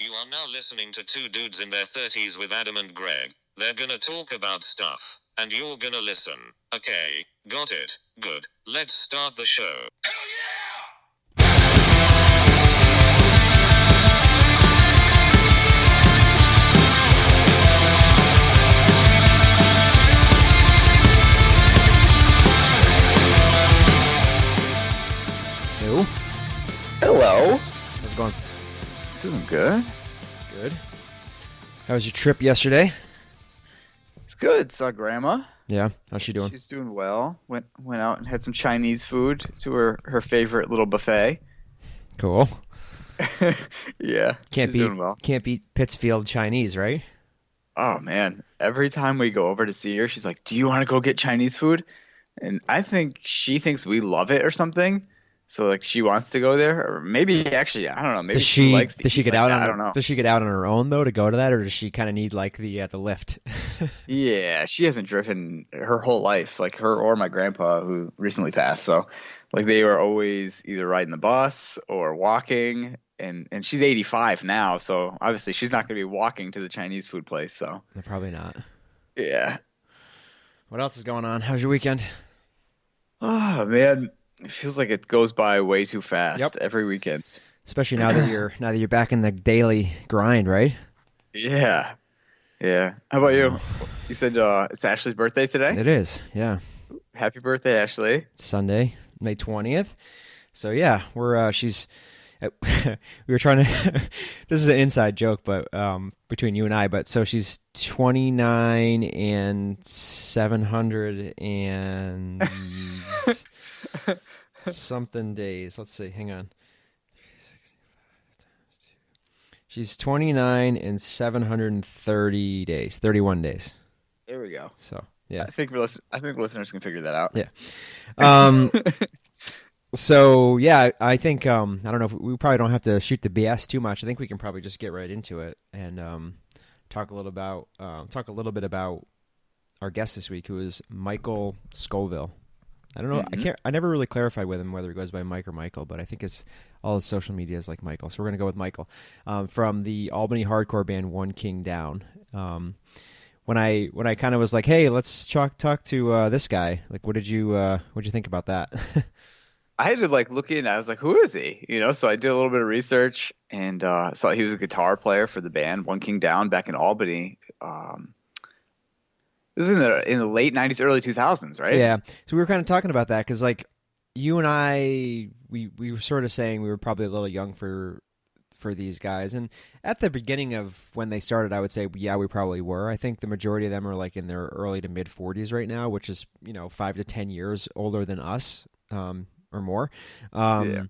You are now listening to two dudes in their 30s with Adam and Greg. They're gonna talk about stuff, and you're gonna listen. Okay, got it. Good. Let's start the show. Hello. Hello. How's it going? Doing good. Good. How was your trip yesterday? It's good. Saw Grandma. Yeah. How's she doing? She's doing well. Went out and had some Chinese food to her favorite little buffet. Cool. Yeah. Can't she's beat doing well. Can't beat Pittsfield Chinese, right? Oh man. Every time we go over to see her, she's like, "Do you want to go get Chinese food?" And I think she thinks we love it or something. So like she wants to go there, or maybe actually I don't know. Maybe she likes to does she eat get like out that. on I don't know. Does she get out on her own though to go to that, or does she kind of need like the lift? Yeah, she hasn't driven her whole life, like her or my grandpa who recently passed. So like they were always either riding the bus or walking, and she's 85 now, so obviously she's not going to be walking to the Chinese food place. So No, probably not. yeah. What else is going on? How's your weekend? Oh man, it feels like it goes by way too fast. Yep. Every weekend. Especially now that you're back in the daily grind, right? Yeah. Yeah. How about you? You said it's Ashley's birthday today? It is. Yeah. Happy birthday, Ashley. It's Sunday, May 20th. So yeah, we're she's we were trying to this is an inside joke, but between you and I, but so she's 29 and 700 and something days. Let's see, hang on. She's 29 and 730 days, 31 days. There we go. So yeah, I think listeners can figure that out. yeah. So yeah, I think I don't know if we probably don't have to shoot the BS too much. I think we can probably just get right into it and talk a little bit about our guest this week, who is Michael Scoville. I don't know. Mm-hmm. I never really clarified with him whether he goes by Mike or Michael, but I think all his social media is like Michael. So we're gonna go with Michael from the Albany hardcore band One King Down. When I kind of was like, hey, let's talk to this guy. Like, what'd you think about that? I had to like look in. I was like, "Who is he?" So I did a little bit of research and saw he was a guitar player for the band One King Down back in Albany. This is in the late '90s, early 2000s, right? Yeah. So we were kind of talking about that because, like, you and I, we were sort of saying we were probably a little young for these guys, and at the beginning of when they started, I would say, yeah, we probably were. I think the majority of them are like in their early to mid 40s right now, which is 5 to 10 years older than us. Or more. Yeah.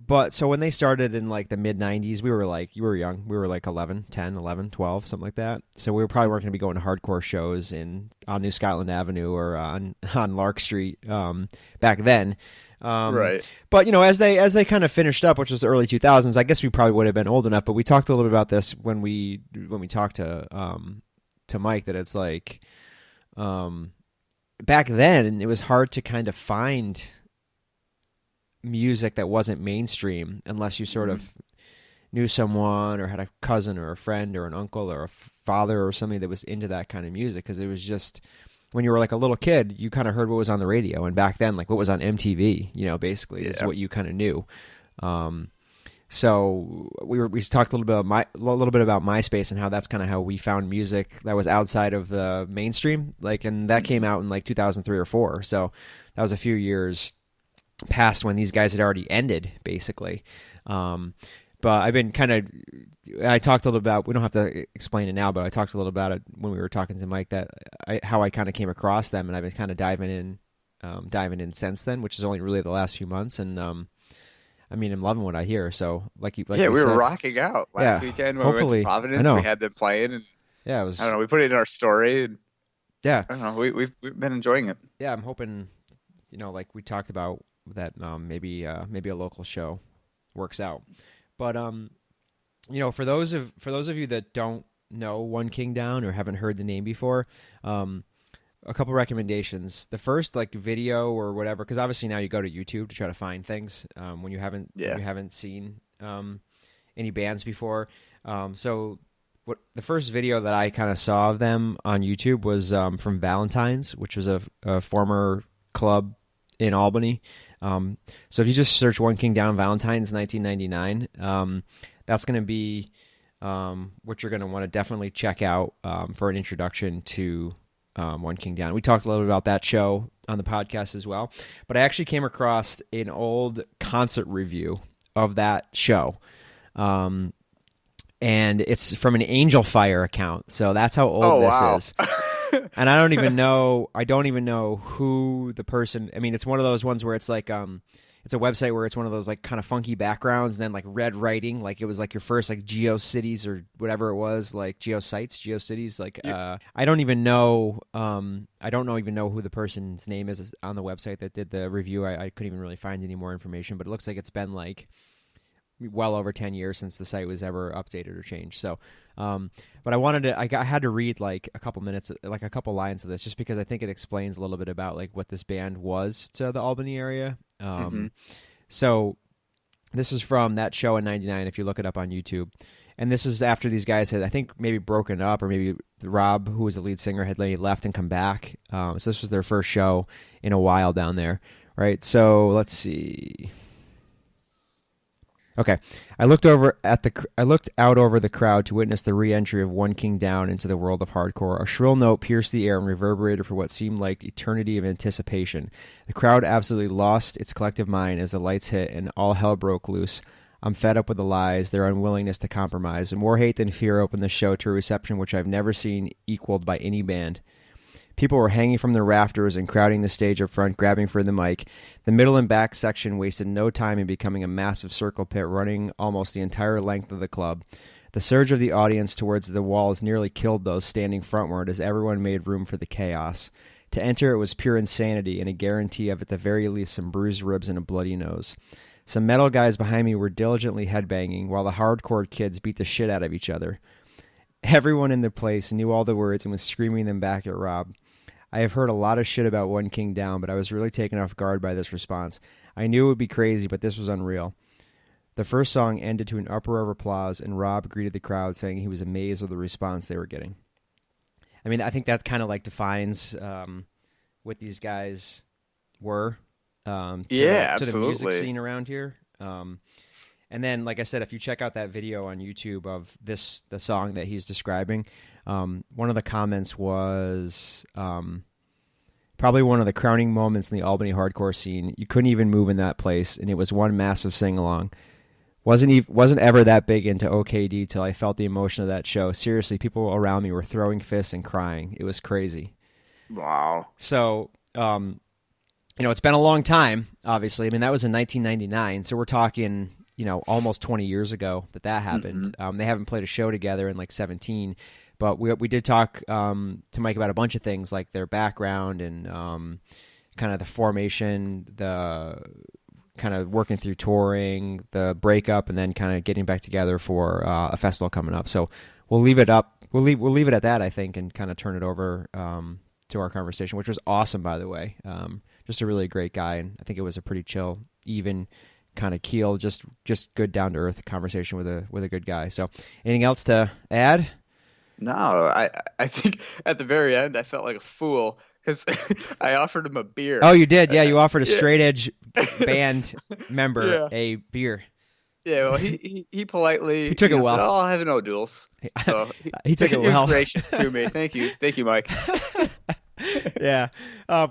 But so when they started in like the mid 90s, we were like, you were young. We were like 11, 10, 11, 12, something like that. So we probably weren't going to be going to hardcore shows on New Scotland Avenue or on Lark Street back then. Right. But as they kind of finished up, which was the early 2000s, I guess we probably would have been old enough. But we talked a little bit about this when we talked to Mike, that it's like back then it was hard to kind of find music that wasn't mainstream unless you sort of knew someone or had a cousin or a friend or an uncle or a father or somebody that was into that kind of music, because it was just when you were like a little kid, you kind of heard what was on the radio, and back then, like, what was on MTV, basically is what you kind of knew. So we talked a little bit about MySpace and how that's kind of how we found music that was outside of the mainstream, like, and that came out in like 2003 or 4. So that was a few years past when these guys had already ended, basically. But I've been I talked a little about, we don't have to explain it now, but I talked a little about it when we were talking to Mike, how I kind of came across them, and I've been kind of diving in since then, which is only really the last few months. And I mean, I'm loving what I hear. So like you we said, were rocking out last weekend when we went to Providence. We had them playing, and yeah, it was, I don't know, we put it in our story, and yeah, I don't know, we've been enjoying it. Yeah, I'm hoping, like we talked about, that maybe a local show works out. But for those of you that don't know One King Down or haven't heard the name before, a couple recommendations. The first, like, video or whatever, because obviously now you go to YouTube to try to find things when you haven't seen any bands before. So what the first video that I kind of saw of them on YouTube was from Valentine's, which was a former club in Albany. So if you just search One King Down Valentine's 1999, that's going to be what you're going to want to definitely check out for an introduction to One King Down. We talked a little bit about that show on the podcast as well, but I actually came across an old concert review of that show. And it's from an Angel Fire account. So that's how old this is. And I don't even know who the person, I mean, it's one of those ones where it's like, it's a website where it's one of those like kind of funky backgrounds and then like red writing, like it was like your first like GeoCities or whatever it was, like GeoCities, like I don't even know who the person's name is on the website that did the review. I couldn't even really find any more information, but it looks like it's been like well over 10 years since the site was ever updated or changed. So, but I had to read like a couple minutes, like a couple lines of this, just because I think it explains a little bit about like what this band was to the Albany area. So this is from that show in 99, if you look it up on YouTube. And this is after these guys had, I think, maybe broken up, or maybe Rob, who was the lead singer, had left and come back. So this was their first show in a while down there, right? So let's see. Okay, I looked out over the crowd to witness the re-entry of One King Down into the world of hardcore. A shrill note pierced the air and reverberated for what seemed like eternity of anticipation. The crowd absolutely lost its collective mind as the lights hit and all hell broke loose. I'm fed up with the lies, their unwillingness to compromise. More hate than fear opened the show to a reception which I've never seen equaled by any band. People were hanging from the rafters and crowding the stage up front, grabbing for the mic. The middle and back section wasted no time in becoming a massive circle pit running almost the entire length of the club. The surge of the audience towards the walls nearly killed those standing frontward as everyone made room for the chaos. To enter it was pure insanity and a guarantee of at the very least some bruised ribs and a bloody nose. Some metal guys behind me were diligently headbanging while the hardcore kids beat the shit out of each other. Everyone in the place knew all the words and was screaming them back at Rob. I have heard a lot of shit about One King Down, but I was really taken off guard by this response. I knew it would be crazy, but this was unreal. The first song ended to an uproar of applause, and Rob greeted the crowd, saying he was amazed with the response they were getting. I mean, I think that kind of like defines what these guys were to the music scene around here. And then, like I said, if you check out that video on YouTube of the song that he's describing, one of the comments was probably one of the crowning moments in the Albany hardcore scene. You couldn't even move in that place, and it was one massive sing-along. Wasn't ever that big into OKD till I felt the emotion of that show. Seriously, people around me were throwing fists and crying. It was crazy. Wow. So, it's been a long time, obviously. I mean, that was in 1999, so we're talking, almost 20 years ago that happened. Mm-hmm. They haven't played a show together in like 17, but we did talk to Mike about a bunch of things like their background and kind of the formation, the kind of working through touring, the breakup, and then kind of getting back together for a festival coming up. So we'll leave it up. We'll leave it at that, I think, and kind of turn it over to our conversation, which was awesome, by the way. Just a really great guy, and I think it was a pretty chill, even kind of keel, just good down to earth conversation with a good guy. So, anything else to add? No, I think at the very end I felt like a fool because I offered him a beer. Oh, you did? Yeah, you offered a straight edge band member a beer. Yeah, well, he politely took it well. Said, I'll have no duels. So he took it well. He was gracious to me. Thank you, Mike. Yeah.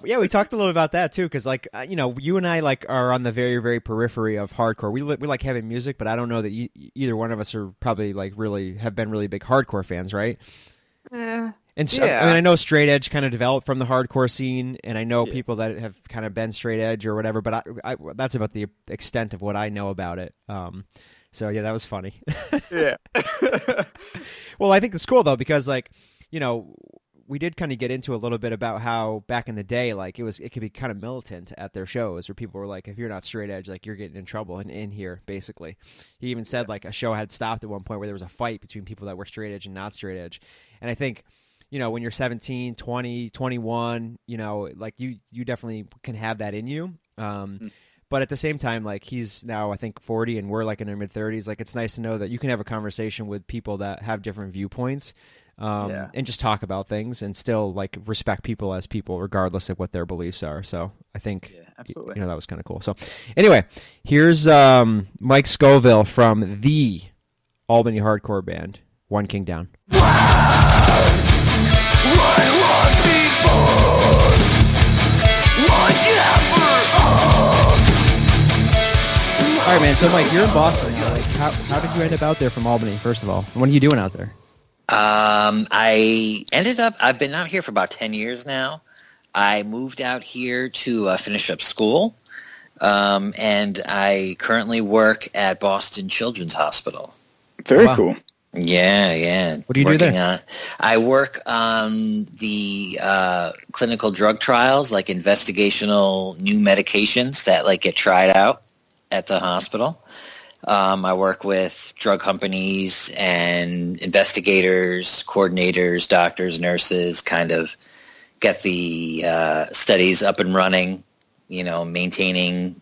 We talked a little about that too, because like you and I like are on the very, very periphery of hardcore. We like heavy music, but I don't know that either one of us are probably like have been really big hardcore fans, right? Yeah. And so, I mean, I know straight edge kind of developed from the hardcore scene, and I know people that have kind of been straight edge or whatever, but I that's about the extent of what I know about it. So yeah, that was funny. Yeah. Well, I think it's cool though, because like, we did kind of get into a little bit about how back in the day, like it could be kind of militant at their shows where people were like, if you're not straight edge, like you're getting in trouble in here, basically. He even said like a show had stopped at one point where there was a fight between people that were straight edge and not straight edge. And I think, when you're 17, 20, 21, like you definitely can have that in you. But But at the same time, like he's now I think 40 and we're like in our mid 30s. Like it's nice to know that you can have a conversation with people that have different viewpoints, and just talk about things and still like respect people as people regardless of what their beliefs are. So I think absolutely. that was kind of cool. So anyway, here's Mike Scoville from the Albany hardcore band One King Down. All right, man. So, Mike, you're in Boston now. Like, how did you end up out there from Albany? First of all, and what are you doing out there? I've been out here for about 10 years now. I moved out here to finish up school, and I currently work at Boston Children's Hospital. Very cool. Yeah. What do you do there? I work on the clinical drug trials, like investigational new medications that like get tried out at the hospital. I work with drug companies and investigators, coordinators, doctors, nurses, kind of get the studies up and running, maintaining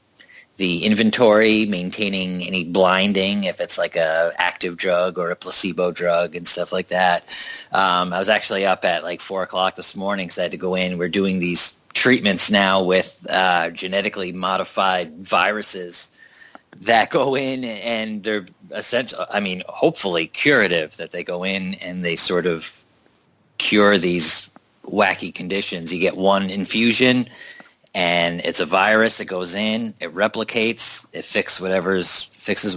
the inventory, maintaining any blinding if it's like a active drug or a placebo drug and stuff like that. I was actually up at like 4 o'clock this morning because I had to go in. We're doing these treatments now with genetically modified viruses that go in and they're essential. I mean, hopefully curative, that they go in and they sort of cure these wacky conditions. You get one infusion and it's a virus that goes in, it replicates, it fixes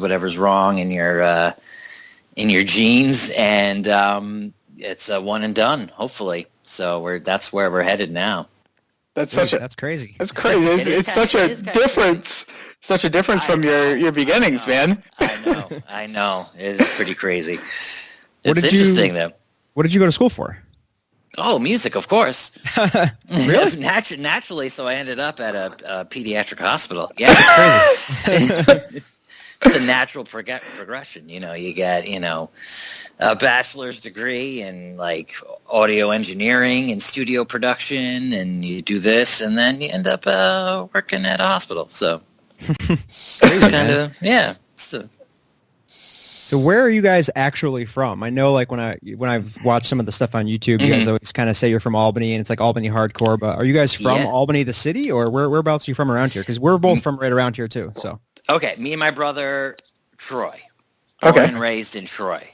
whatever's wrong in your genes, and it's a one and done, hopefully. So that's where we're headed now. That's crazy. That's crazy. It's such a difference. Such a difference from your beginnings, man. I know. It's pretty crazy. It's interesting, though. What did you go to school for? Oh, music, of course. Really? Naturally, so I ended up at a pediatric hospital. Yeah, it's crazy. It's a natural progression. You get, a bachelor's degree in like audio engineering and studio production, and you do this, and then you end up working at a hospital. So it's kind of, yeah. So where are you guys actually from? I know, like when I've watched some of the stuff on YouTube, you guys always kind of say you're from Albany, and it's like Albany hardcore. But are you guys from Albany, the city, or whereabouts are you from around here? Because we're both from right around here too. So okay, me and my brother Troy, born and raised in Troy.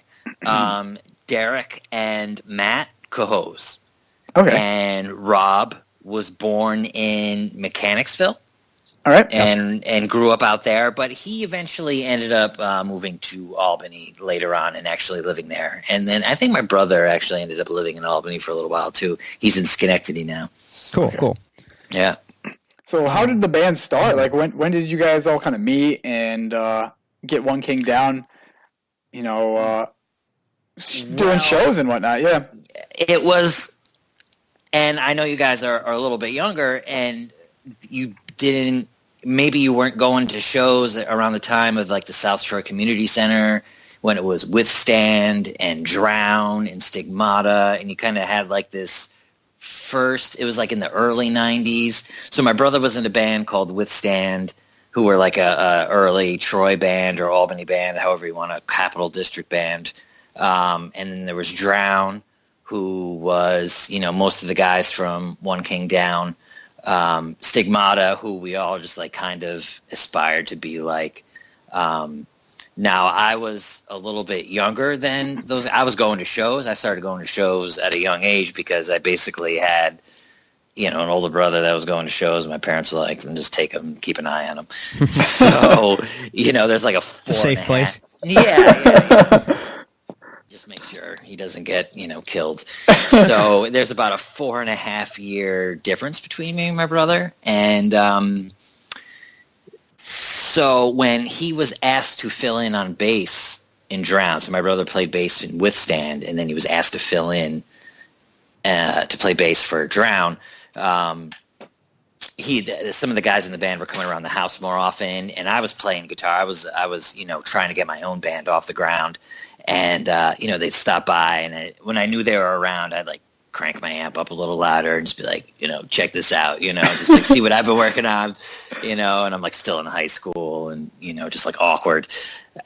Derek and Matt Cahoes. Okay, and Rob was born in Mechanicsville. All right. And grew up out there, but he eventually ended up moving to Albany later on and actually living there. And then I think my brother actually ended up living in Albany for a little while too. He's in Schenectady now. Cool. Yeah. So how did the band start? Like when did you guys all kind of meet and get One King Down, doing shows and whatnot? Yeah. It was, and I know you guys are a little bit younger, and maybe you weren't going to shows around the time of like the South Shore Community Center when it was Withstand and Drown and Stigmata, and you kind of had like this it was like in the early 90s. So my brother was in a band called Withstand, who were like a early Troy band or Albany band, however you want, a Capital District band. And then there was Drown, who was, most of the guys from One King Down. Stigmata, who we all just like kind of aspired to be like. Now I was a little bit younger than those. I was going to shows. I started going to shows at a young age because I basically had, an older brother that was going to shows. My parents were like, just take him, keep an eye on him. So, there's like a safe place. Yeah. Just make sure he doesn't get, killed. So there's about a 4.5-year difference between me and my brother. And so when he was asked to fill in on bass in Drown, so my brother played bass in Withstand, and then he was asked to fill in to play bass for Drown. Some of the guys in the band were coming around the house more often, and I was playing guitar. I was trying to get my own band off the ground. And, they'd stop by, and when I knew they were around, I'd, like, crank my amp up a little louder and just be like, check this out, just like see what I've been working on, and I'm like still in high school and, just like awkward.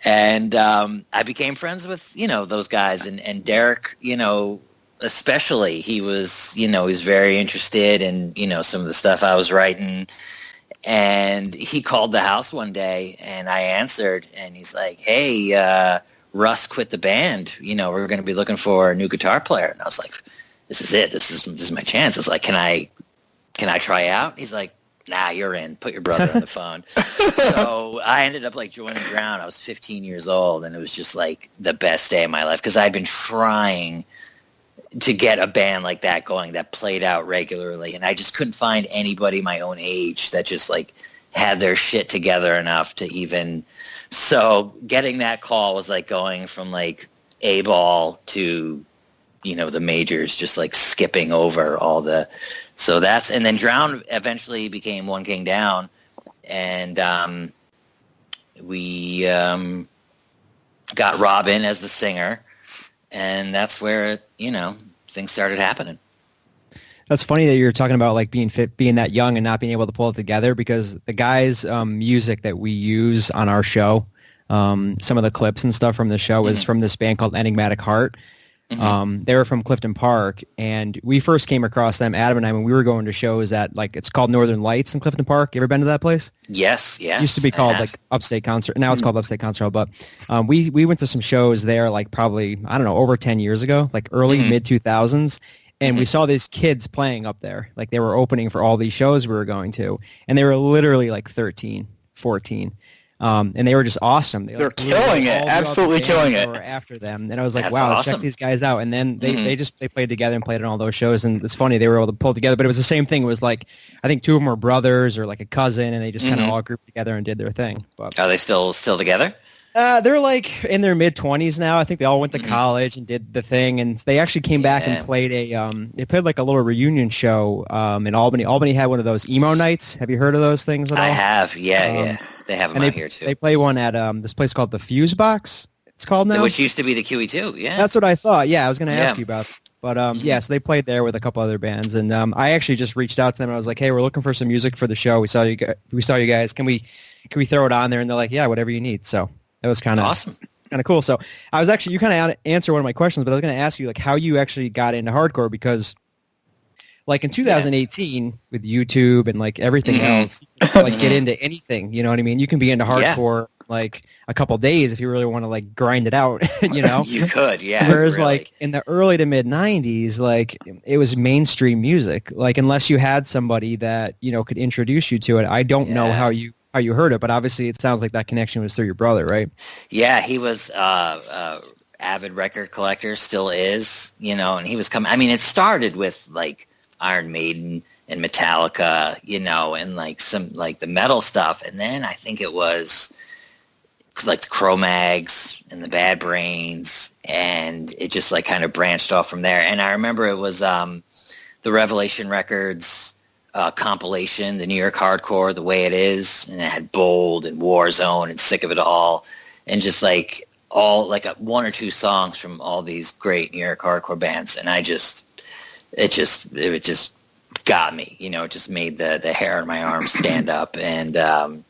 And I became friends with, those guys and Derek, especially he was, he was very interested in, some of the stuff I was writing. And he called the house one day and I answered and he's like, hey, Russ quit the band. We're going to be looking for a new guitar player. And I was like, this is it. This is my chance. I was like, can I try out? He's like, nah, you're in. Put your brother on the phone. So I ended up like joining Drown. I was 15 years old, and it was just like the best day of my life because I'd been trying to get a band like that going that played out regularly, and I just couldn't find anybody my own age that just like had their shit together enough to even. So getting that call was like going from like A-ball to the majors, just like skipping over all the. So and then Drown eventually became One King Down, and we got Robin as the singer, and that's where things started happening. That's funny that you're talking about like being that young and not being able to pull it together, because the guys' music that we use on our show, some of the clips and stuff from the show is from this band called Enigmatic Heart. They were from Clifton Park, and we first came across them, Adam and I, when we were going to shows at, like, it's called Northern Lights in Clifton Park. You ever been to that place? Yes. It used to be called like Upstate Concert. Now it's called Upstate Concert Hall, but we went to some shows there like probably, I don't know, over 10 years ago, like early mid-2000s, and we saw these kids playing up there. Like they were opening for all these shows we were going to, and they were literally like 13, 14. And they were just awesome. They're killing it, absolutely killing it. After them, and I was like, That's "Wow, awesome. check these guys out!" And then they played together and played on all those shows. And it's funny, they were able to pull together. But it was the same thing. It was like, I think two of them were brothers or like a cousin, and they just kind of all grouped together and did their thing. But Are they still together? they're like in their mid-20s now. I think they all went to college and did the thing, and they actually came back and played they played like a little reunion show in Albany. Albany had one of those emo nights. Have you heard of those things at all? I have, yeah. They have them out here too. They play one at this place called the Fuse Box. It's called now, which used to be the QE2. Yeah, that's what I thought. Yeah, I was going to ask you about. But so they played there with a couple other bands, and I actually just reached out to them. And I was like, "Hey, we're looking for some music for the show. We saw you guys. Can we throw it on there?" And they're like, "Yeah, whatever you need." So it was kind of awesome, kind of cool. So I was actually, you kind of answered one of my questions, but I was going to ask you like how you actually got into hardcore, because like in 2018 with YouTube and like everything else, like get into anything, you know what I mean? You can be into hardcore like a couple days if you really want to like grind it out, you know? You could, yeah. Whereas really. like in the early to mid 90s, like it was mainstream music. Like unless you had somebody that, could introduce you to it, I don't know how you heard it, but obviously it sounds like that connection was through your brother, right? Yeah, he was avid record collector, still is, and he was coming. I mean, it started with like Iron Maiden and Metallica, and like some like the metal stuff, and then I think it was like the Cro-Mags and the Bad Brains, and it just like kind of branched off from there. And I remember it was the Revelation Records compilation, the New York Hardcore, The Way It Is, and it had Bold and Warzone and Sick of It All, and just like all like one or two songs from all these great New York hardcore bands, and it just got me, it just made the hair on my arm stand up, and I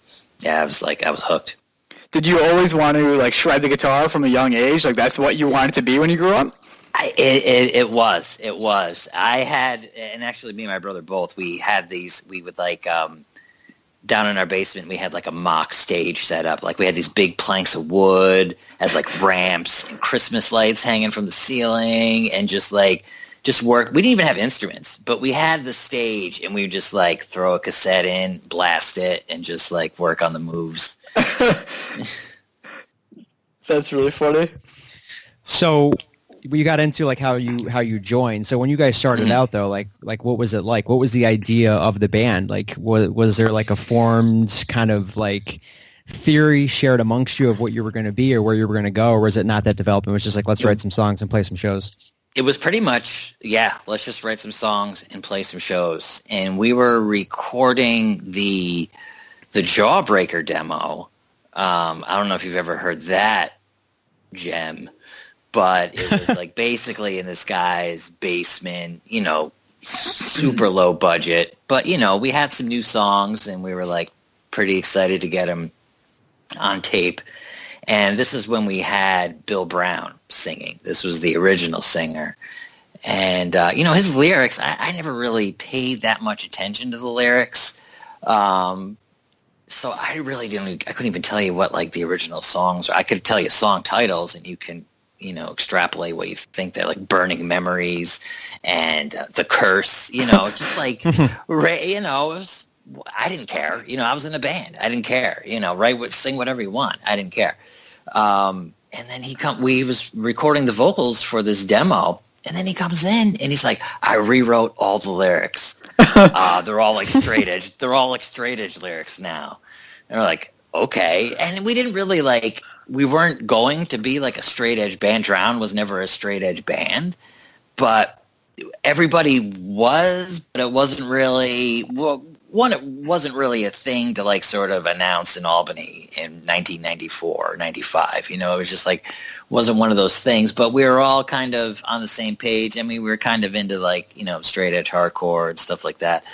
was hooked. Did you always want to like shred the guitar from a young age? Like that's what you wanted to be when you grew up? It was. I had, and actually me and my brother both, we had these, we would like, down in our basement, we had like a mock stage set up. Like we had these big planks of wood as like ramps and Christmas lights hanging from the ceiling, and just work. We didn't even have instruments, but we had the stage, and we would just like throw a cassette in, blast it, and just like work on the moves. That's really funny. So we got into like how you joined. So when you guys started out though, like what was it like? What was the idea of the band? Like was there like a formed kind of like theory shared amongst you of what you were going to be or where you were going to go, or was it not that developed? It was just like, let's write some songs and play some shows. It was pretty much, let's just write some songs and play some shows. And we were recording the Jawbreaker demo. I don't know if you've ever heard that gem, but it was like basically in this guy's basement, super low budget. But, we had some new songs and we were like pretty excited to get them on tape. And this is when we had Bill Brown singing. This was the original singer. And, his lyrics, I never really paid that much attention to the lyrics. So I couldn't even tell you what like the original songs are. I could tell you song titles and you can, extrapolate what you think. They're like Burning Memories and The Curse, just like, I didn't care. I was in a band. I didn't care, sing whatever you want. I didn't care. And then we was recording the vocals for this demo. And then he comes in and he's like, I rewrote all the lyrics. They're all like straight edge. They're all like straight edge lyrics now. And we're like, okay. And we didn't really we weren't going to be like a straight edge band. Drown was never a straight edge band, but everybody was, but it wasn't really, it wasn't really a thing to like sort of announce in Albany in 1994 or 95. It was just like, wasn't one of those things, but we were all kind of on the same page. I mean, we were kind of into like, straight edge hardcore and stuff like that.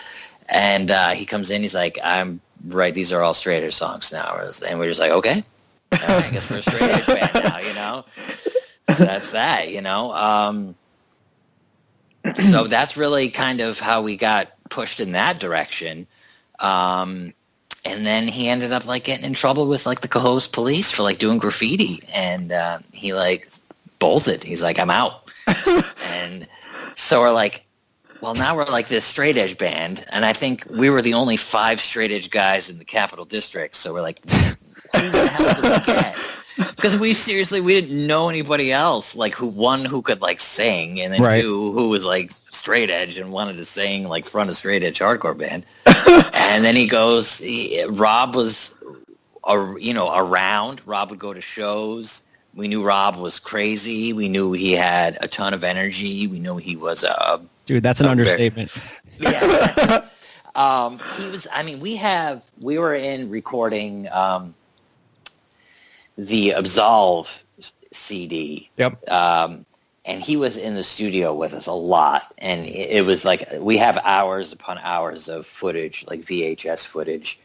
And he comes in, he's like, I'm right. These are all straight edge songs now. And we're just like, okay, all right, I guess we're a straight edge band now, So that's that, So that's really kind of how we got pushed in that direction. And then he ended up like getting in trouble with like the Cohoes police for like doing graffiti. And he like bolted. He's like, I'm out. And so we're like, well, now we're like this straight edge band. And I think we were the only 5 straight edge guys in the Capital District. So we're like, who the hell did we get? Because we didn't know anybody else, like who could like sing, and then right. 2, who was like straight edge and wanted to sing like front of straight edge hardcore band. And then Rob was, around. Rob would go to shows. We knew Rob was crazy. We knew he had a ton of energy. We knew he was dude. That's an understatement. Yeah. He was. I mean, we were in recording. The Absolve CD. Yep. And he was in the studio with us a lot. And it was like, we have hours upon hours of footage, like VHS footage.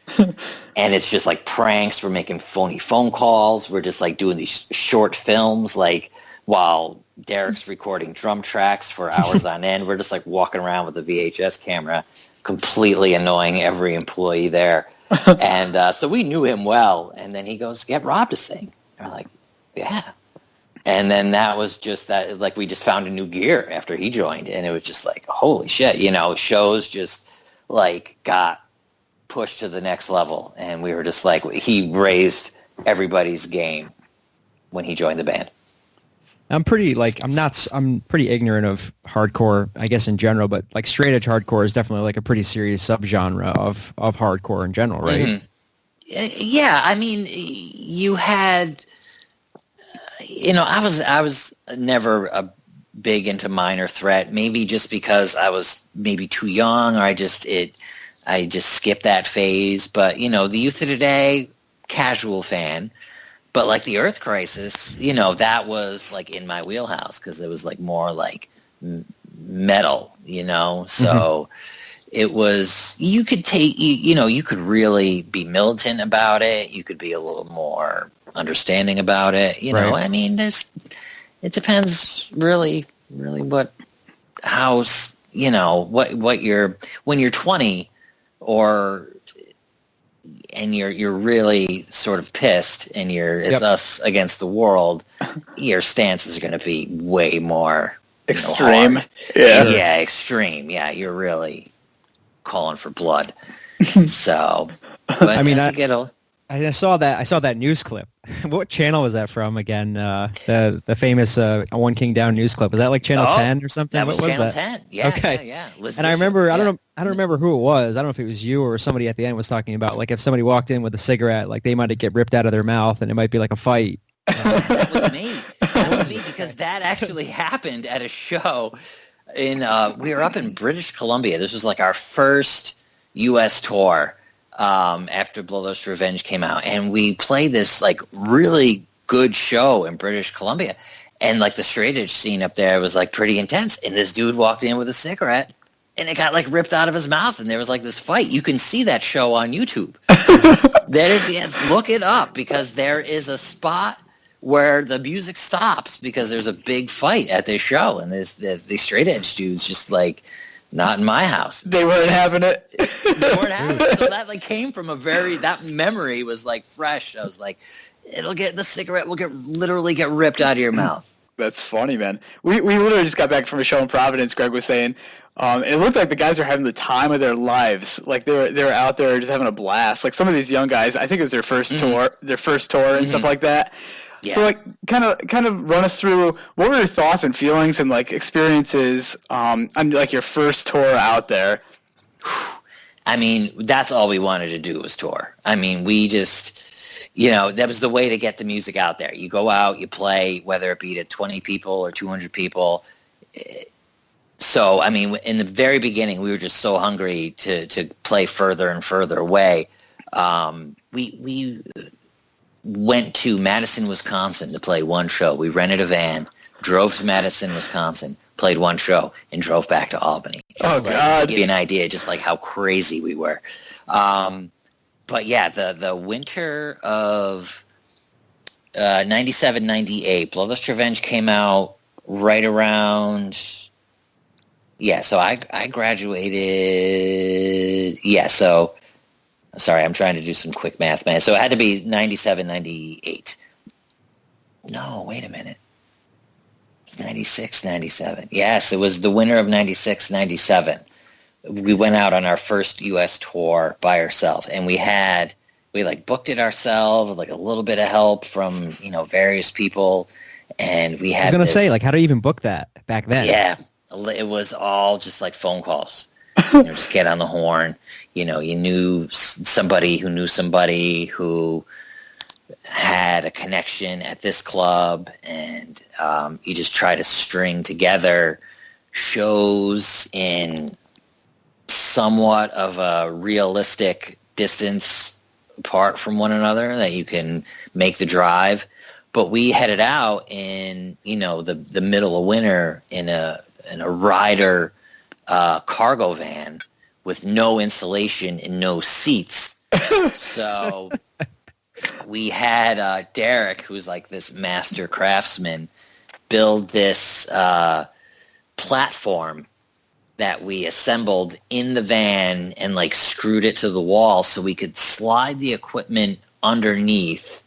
And it's just like pranks. We're making phony phone calls. We're just like doing these short films, like while Derek's recording drum tracks for hours on end. We're just like walking around with a VHS camera, completely annoying every employee there. And so we knew him well. And then he goes, get Rob to sing. And we're like, yeah. And then that was just that, like, we just found a new gear after he joined. And it was just like, holy shit, shows just like got pushed to the next level. And we were just like, he raised everybody's game when he joined the band. I'm pretty ignorant of hardcore, I guess, in general, but like straight edge hardcore is definitely like a pretty serious subgenre of hardcore in general, right? Mm-hmm. Yeah, I mean, you had, I was never a big into Minor Threat, maybe just because I was maybe too young, or I just skipped that phase. But the Youth of Today, casual fan. But like the Earth Crisis, that was like in my wheelhouse because it was like more like metal, So it was, you could take, you could really be militant about it. You could be a little more understanding about it. Right. I mean, it depends really what house, what when you're 20 and you're really sort of pissed and it's us against the world, your stance is going to be way more extreme. Hard. Yeah, extreme. Yeah, you're really calling for blood. So, but I mean, I saw that news clip. What channel was that from again? The famous One King Down news clip. Was that like Channel 10 or something? That was what Channel that? 10. Yeah, okay. yeah. And I remember, I don't remember who it was. I don't know if it was you or somebody at the end was talking about like if somebody walked in with a cigarette, like they might get ripped out of their mouth and it might be like a fight. That was me. Because that actually happened at a show we were up in British Columbia. This was like our first U.S. tour after Bloodlust Revenge came out. And we played this like really good show in British Columbia. And like the straight edge scene up there was like pretty intense. And this dude walked in with a cigarette and it got like ripped out of his mouth. And there was like this fight. You can see that show on YouTube. Yes, look it up, because there is a spot where the music stops because there's a big fight at this show. And the straight edge dudes just like, not in my house. They weren't having it. They weren't having it. So that like came from that memory was like fresh. I was like, the cigarette will literally get ripped out of your mouth. That's funny, man. We literally just got back from a show in Providence. Greg was saying, it looked like the guys were having the time of their lives. Like they were out there just having a blast. Like some of these young guys, I think it was their first tour and stuff like that. Yeah. So like kind of run us through, what were your thoughts and feelings and like experiences on like your first tour out there? I mean, that's all we wanted to do was tour. I mean, we just, that was the way to get the music out there. You go out, you play, whether it be to 20 people or 200 people. So, I mean, in the very beginning, we were just so hungry to play further and further away. We went to Madison, Wisconsin to play one show. We rented a van, drove to Madison, Wisconsin, played one show, and drove back to Albany. God. To give you an idea just like how crazy we were. But yeah, the winter of 97, 98, Bloodlust Revenge came out right around... Yeah, so I graduated... Yeah, so... Sorry, I'm trying to do some quick math, man. So it had to be 97, 98. No, wait a minute. It's 96, 97. Yes, it was the winter of 96, 97. We went out on our first U.S. tour by ourselves, and we booked it ourselves, like a little bit of help from, various people, and we had I was going to say, like, how do you even book that back then? Yeah, it was all just like phone calls. Just get on the horn. You knew somebody who had a connection at this club, and you just try to string together shows in somewhat of a realistic distance apart from one another that you can make the drive. But we headed out in, the middle of winter in a rider cargo van with no insulation and no seats. So we had Derek, who's like this master craftsman, build this platform that we assembled in the van and like screwed it to the wall so we could slide the equipment underneath,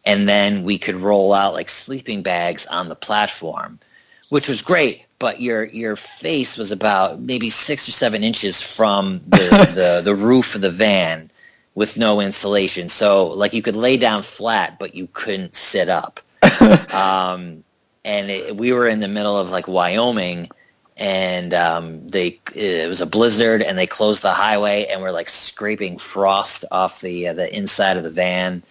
and then we could roll out like sleeping bags on the platform, which was great. But your face was about maybe 6 or 7 inches from the roof of the van with no insulation. So like you could lay down flat, but you couldn't sit up. We were in the middle of like Wyoming, and it was a blizzard, and they closed the highway, and we're like scraping frost off the inside of the van.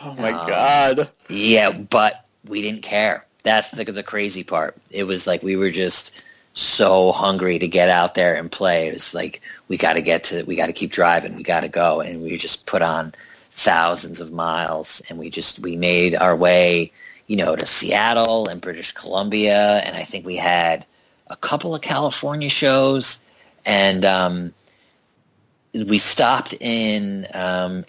Oh my God. Yeah, but we didn't care. That's the crazy part. It was like we were just so hungry to get out there and play. It was like we got to keep driving. We got to go, and we just put on thousands of miles, and we made our way, to Seattle and British Columbia, and I think we had a couple of California shows, and we stopped in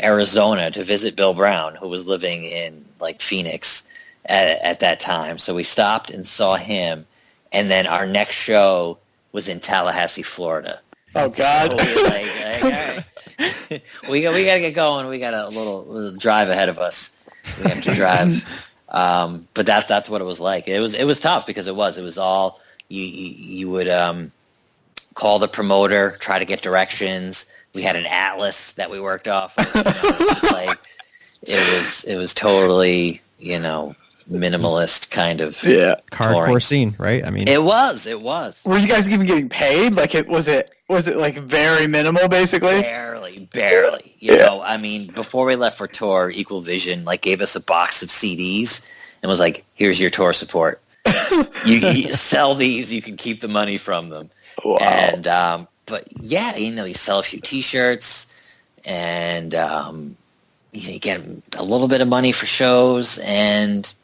Arizona to visit Bill Brown, who was living in like Phoenix at that time. So we stopped and saw him, and then our next show was in Tallahassee, Florida. Oh God. So we were like, all right, we got to get going. We got a little drive ahead of us. We have to drive. But that's what it was like. It was tough because it was all you would call the promoter, try to get directions. We had an atlas that we worked off of, it was totally, minimalist kind of hardcore scene, right? I mean, it was. Were you guys even getting paid? Like, was it like very minimal, basically? Barely. You know, I mean, before we left for tour, Equal Vision like gave us a box of CDs and was like, "Here's your tour support. You sell these, you can keep the money from them." Wow. And but yeah, you sell a few T-shirts, and you get a little bit of money for shows, and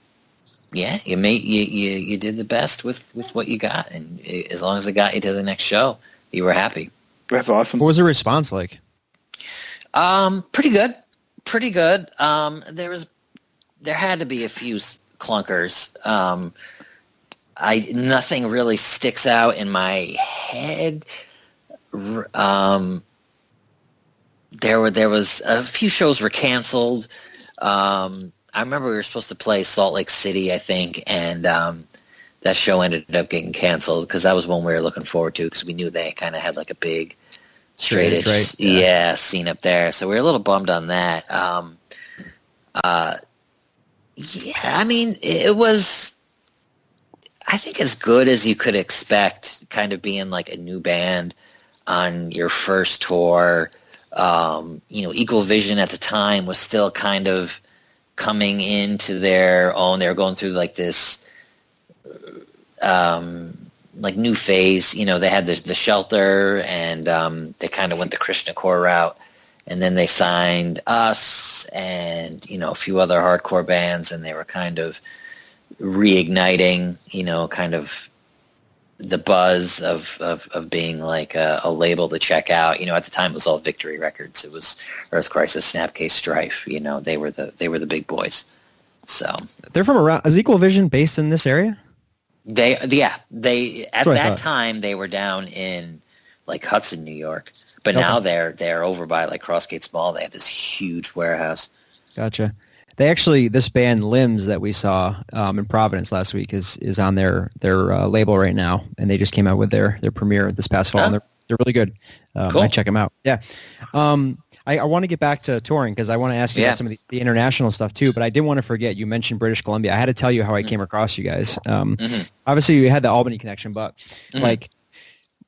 yeah, you did the best with what you got, and as long as it got you to the next show, you were happy. That's awesome. What was the response like? Pretty good, pretty good. There had to be a few clunkers. Nothing really sticks out in my head. There was a few shows were canceled. I remember we were supposed to play Salt Lake City, I think, and that show ended up getting canceled because that was one we were looking forward to because we knew they kind of had like a big straight edge scene up there. So we were a little bummed on that. I mean, it was, I think, as good as you could expect, kind of being like a new band on your first tour. Equal Vision at the time was still kind of coming into their own. They were going through like this like new phase. They had the Shelter, and they kind of went the Krishna core route, and then they signed us and a few other hardcore bands, and they were kind of reigniting kind of the buzz of being like a label to check out. At the time it was all Victory Records. It was Earth Crisis, Snapcase, Strife. They were the big boys. So they're from around. Is Equal Vision based in this area? They at that time they were down in like Hudson, New York, but now they're over by like Crossgates Mall. They have this huge warehouse. Gotcha. They actually, this band Limbs that we saw in Providence last week is on their label right now, and they just came out with their premiere this past fall, and they're really good. Cool. I check them out. Yeah. I want to get back to touring because I want to ask you about some of the international stuff too, but I didn't want to forget, you mentioned British Columbia. I had to tell you how I came across you guys. Obviously, you had the Albany connection, but like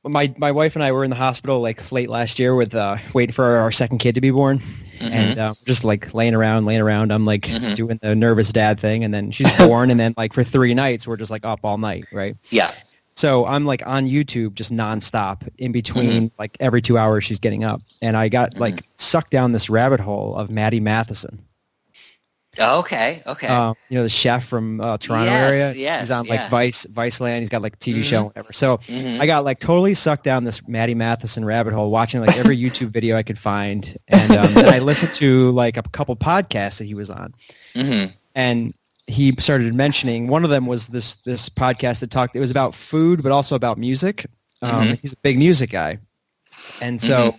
my wife and I were in the hospital like late last year with waiting for our second kid to be born. And just like laying around. I'm like doing the nervous dad thing, and then she's born, and then like for 3 nights we're just like up all night, right? Yeah. So I'm like on YouTube just nonstop in between, like every 2 hours she's getting up, and I got like sucked down this rabbit hole of Maddie Matheson. Oh, okay. The chef from Toronto area. Yes, he's on like Viceland. He's got like a TV show, and whatever. So I got like totally sucked down this Maddie Matheson rabbit hole, watching like every YouTube video I could find, and then I listened to like a couple podcasts that he was on, and he started mentioning one of them was this podcast that talked. It was about food, but also about music. He's a big music guy, and so.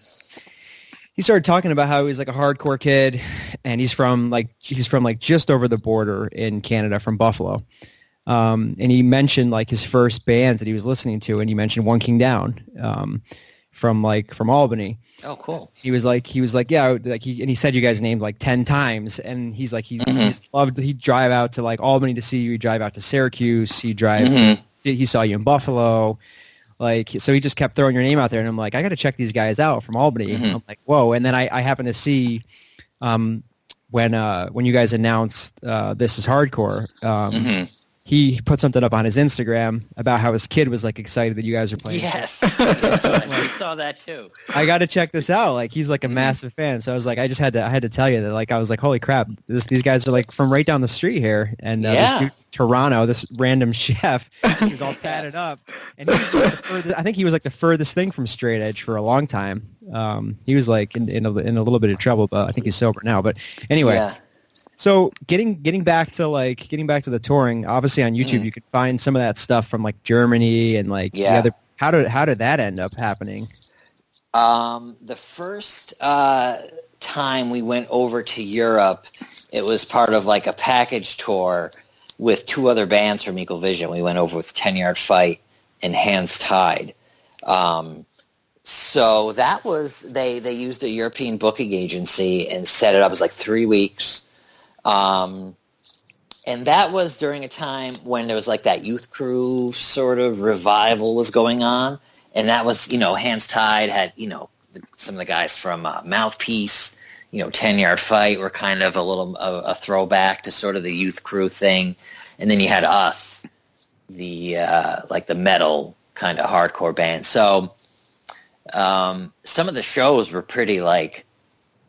He started talking about how he's like a hardcore kid, and he's from just over the border in Canada, from Buffalo. And he mentioned like his first bands that he was listening to, and he mentioned One King Down from Albany. Oh, cool. He was like yeah, like he said you guys named like 10 times, and he's like he'd drive out to like Albany to see you, he'd drive out to Syracuse, he saw you in Buffalo. Like, so he just kept throwing your name out there, and I'm like, I got to check these guys out from Albany. I'm like, whoa. And then I happened to see when you guys announced This Is Hardcore, he put something up on his Instagram about how his kid was like excited that you guys were playing. Yes, we saw that too. I got to check this out. Like, he's like a massive fan. So I was like, I had to tell you that. Like, I was like, holy crap, these guys are like from right down the street here, and this dude, Toronto, this random chef, he was all tatted up, and he was like I think he was like the furthest thing from straight edge for a long time. He was like in a little bit of trouble, but I think he's sober now. But anyway. Yeah. So getting back to the touring, obviously on YouTube you could find some of that stuff from like Germany and like the other. How did that end up happening? The first time we went over to Europe, it was part of like a package tour with 2 other bands from Equal Vision. We went over with 10 Yard Fight and Hands Tied. So that was they used a European booking agency and set it up. It was like 3 weeks. And that was during a time when there was like that youth crew sort of revival was going on. And that was, Hands Tied had, some of the guys from Mouthpiece, 10 Yard Fight were kind of a throwback to sort of the youth crew thing. And then you had us, the metal kind of hardcore band. So some of the shows were pretty like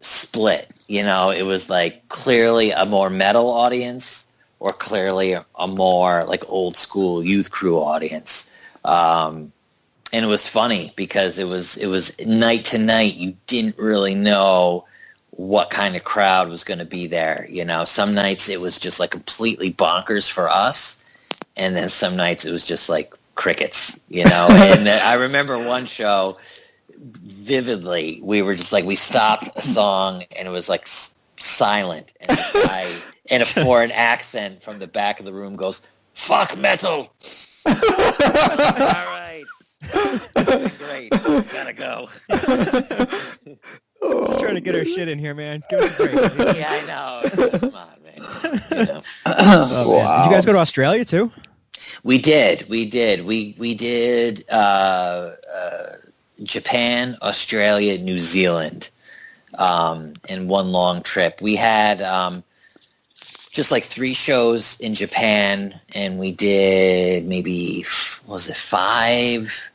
split. It was like clearly a more metal audience or clearly a more like old school youth crew audience. And it was funny because it was night to night. You didn't really know what kind of crowd was going to be there. Some nights it was just like completely bonkers for us. And then some nights it was just like crickets, and I remember one show vividly. We were just like, we stopped a song and it was like silent. And this guy in a foreign accent from the back of the room goes, "Fuck metal." All right. Great. Gotta go. Just trying to get our shit in here, man. Give us a break. Yeah, I know. Come on, man. Just, Oh, man. Did you guys go to Australia too? We did. We did Japan, Australia, New Zealand in one long trip. We had just like 3 shows in Japan, and we did maybe, what was it, 5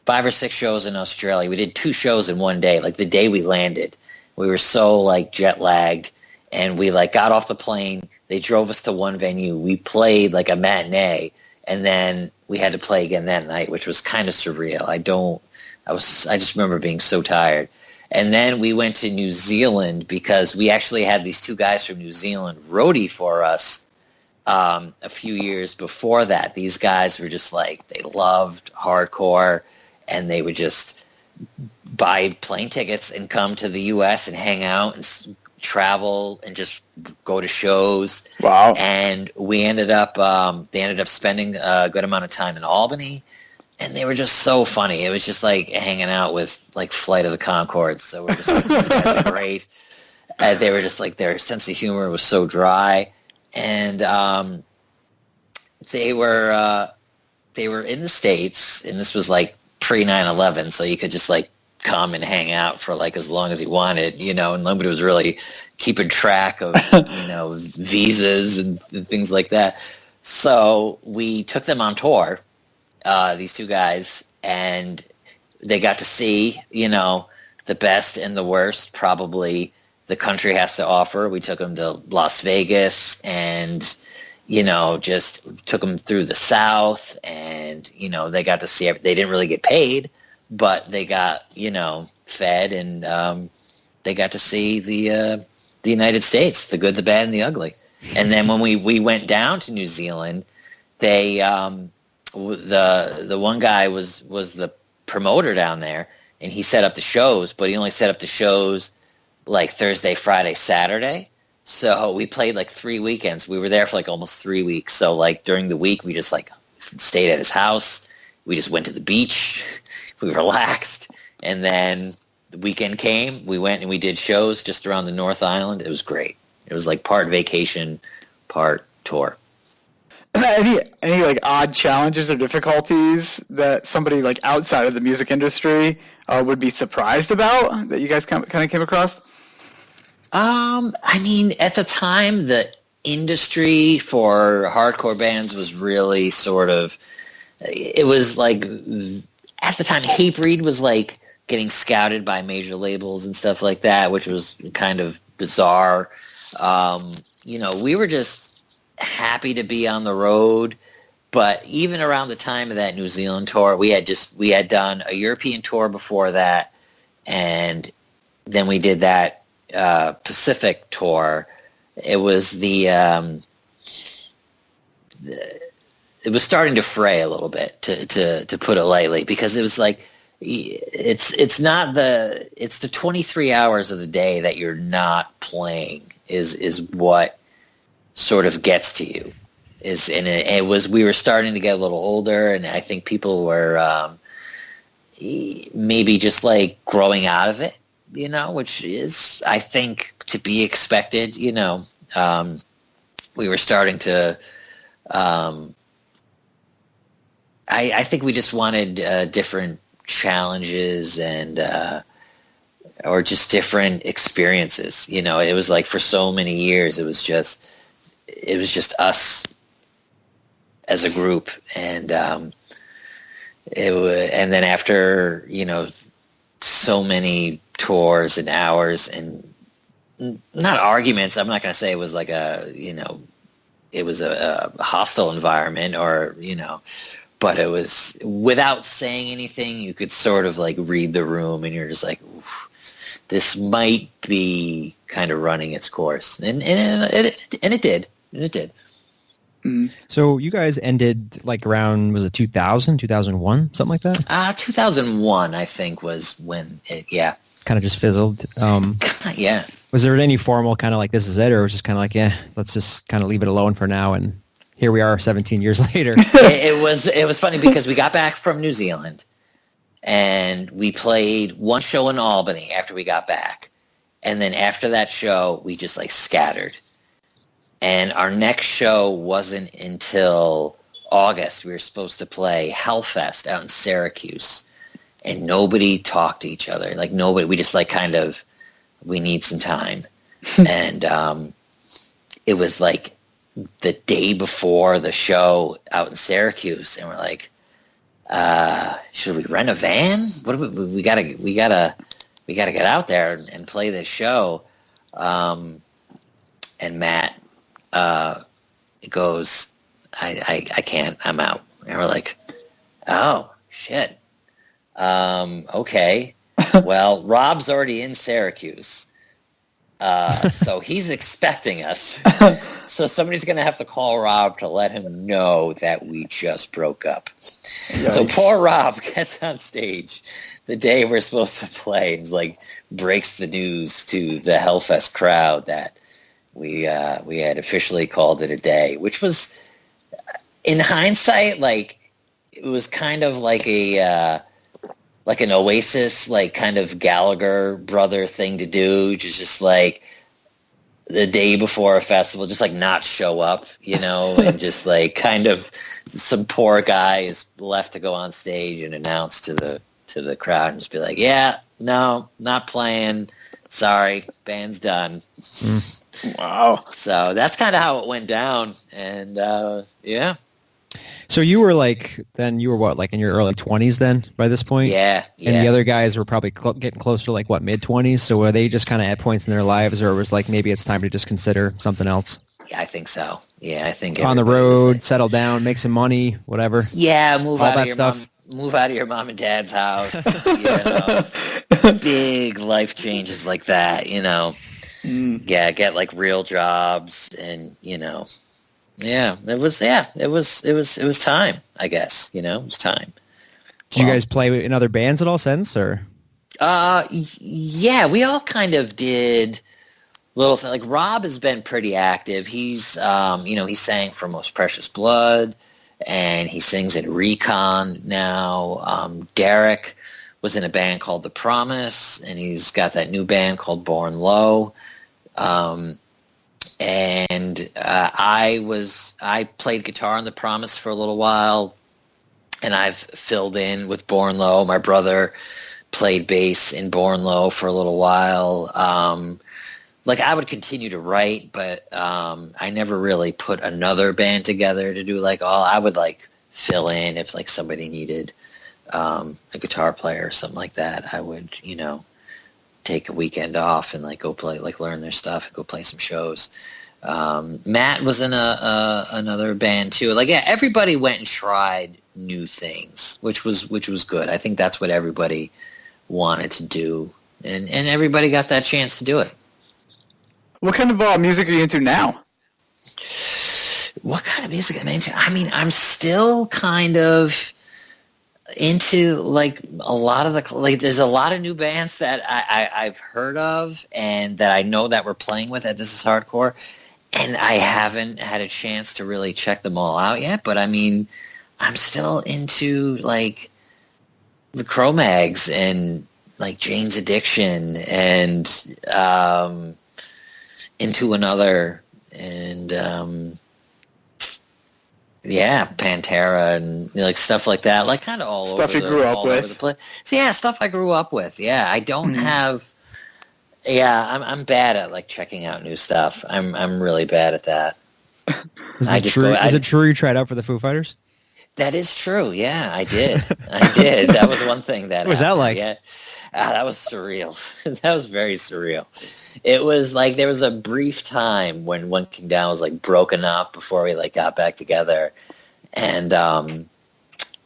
or 6 shows in Australia. We did 2 shows in one day, like the day we landed. We were so like jet lagged, and we like got off the plane. They drove us to one venue. We played like a matinee, and then we had to play again that night, which was kind of surreal. I just remember being so tired. And then we went to New Zealand because we actually had these 2 guys from New Zealand roadie for us a few years before that. These guys were just like, they loved hardcore, and they would just buy plane tickets and come to the U.S. and hang out and travel and just go to shows. Wow. And we ended up, they ended up spending a good amount of time in Albany. And they were just so funny. It was just like hanging out with like Flight of the Conchords. So we're just like, these guys are great. They were just like, their sense of humor was so dry. And they were in the States, and this was like pre 9/11, so you could just like come and hang out for like as long as you wanted, and nobody was really keeping track of, visas and things like that. So we took them on tour. These 2 guys, and they got to see, the best and the worst probably the country has to offer. We took them to Las Vegas and, just took them through the South, and, they got to see, they didn't really get paid, but they got, fed, and they got to see the United States, the good, the bad, and the ugly. And then when we went down to New Zealand, they... the one guy was the promoter down there, and he set up the shows, but he only set up the shows like Thursday, Friday, Saturday. So we played like 3 weekends. We were there for like almost 3 weeks. So like during the week, we just like stayed at his house. We just went to the beach. We relaxed. And then the weekend came. We went and we did shows just around the North Island. It was great. It was like part vacation, part tour. Any like odd challenges or difficulties that somebody like outside of the music industry would be surprised about that you guys kind of came across? I mean, at the time, the industry for hardcore bands was really sort of, it was like, at the time, Hatebreed was like getting scouted by major labels and stuff like that, which was kind of bizarre. We were just happy to be on the road, but even around the time of that New Zealand tour, we had done a European tour before that, and then we did that Pacific tour. It was it was starting to fray a little bit, to put it lightly, because it was like it's the 23 hours of the day that you're not playing is what sort of gets to you. We were starting to get a little older, and I think people were maybe just like growing out of it, which is, I think, to be expected. We were starting to I think we just wanted different challenges and or just different experiences. It was like for so many years it was just us as a group, and and then after so many tours and hours and not arguments. I'm not going to say it was like it was a hostile environment or, but it was without saying anything, you could sort of like read the room and you're just like, oof, this might be kind of running its course. And it did. And it did. So you guys ended like around, was it 2000, 2001, something like that? 2001, I think, was when it, kind of just fizzled. Yeah. Was there any formal kind of like, this is it, or was it just kind of like, let's just kind of leave it alone for now, and here we are 17 years later? It was funny because we got back from New Zealand, and we played one show in Albany after we got back, and then after that show, we just like scattered. And our next show wasn't until August. We were supposed to play Hellfest out in Syracuse, and nobody talked to each other. Like nobody, we just like kind of, we need some time. And it was like the day before the show out in Syracuse, and we're like, should we rent a van? What do we gotta get out there and play this show. And Matt goes, I can't, I'm out. And we're like, oh shit. Okay. Well, Rob's already in Syracuse. So he's expecting us. So somebody's going to have to call Rob to let him know that we just broke up. Yikes. So poor Rob gets on stage the day we're supposed to play and like breaks the news to the Hellfest crowd that we had officially called it a day, which was, in hindsight, like it was kind of like a like an Oasis, like kind of Gallagher brother thing to do, just like the day before a festival, just like not show up, and just like kind of some poor guy is left to go on stage and announce to the crowd and just be like, yeah, no, not playing. Sorry, band's done. Wow. So that's kind of how it went down. And yeah. So you were like, then you were what, like in your early 20s then by this point? Yeah. And the other guys were probably getting closer to like what, mid-20s? So were they just kind of at points in their lives, or was like maybe it's time to just consider something else? Yeah, I think so. Yeah, I think on the road, settle down, make some money, whatever. Yeah, move all out that of your stuff. move out of your mom and dad's house. Big life changes like that. Yeah, get like real jobs, and yeah, it was time, I guess. It was time. Did you guys play in other bands at all since, or? Yeah, we all kind of did little things. Like Rob has been pretty active. He's, he sang for Most Precious Blood, and he sings in Recon now. Derek was in a band called The Promise, and he's got that new band called Born Low. And I played guitar on The Promise for a little while, and I've filled in with Born Low. My brother played bass in Born Low for a little while. I would continue to write, but I never really put another band together to do I would fill in if somebody needed a guitar player or something like that. I would, take a weekend off and go play, learn their stuff and go play some shows. Matt was in another band too. Everybody went and tried new things, which was good. I think that's what everybody wanted to do, and everybody got that chance to do it. What kind of music are you into now? What kind of music am I into? I mean, I'm still kind of into a lot of the there's a lot of new bands that I've heard of and that I know that we're playing with at This Is Hardcore, and I haven't had a chance to really check them all out yet. But I mean, I'm still into the Cro-Mags and Jane's Addiction and Into Another and Pantera and stuff like that, kind of all stuff over you grew up with. Over the place. So yeah, stuff I grew up with. Yeah, I don't have. Yeah, I'm bad at checking out new stuff. I'm really bad at that. Is it true you tried out for the Foo Fighters? That is true. Yeah, I did. I did. That was one thing that What was that happened. like? Yeah. That was surreal. That was very surreal. It was like there was a brief time when One King Down was like broken up before we like got back together. And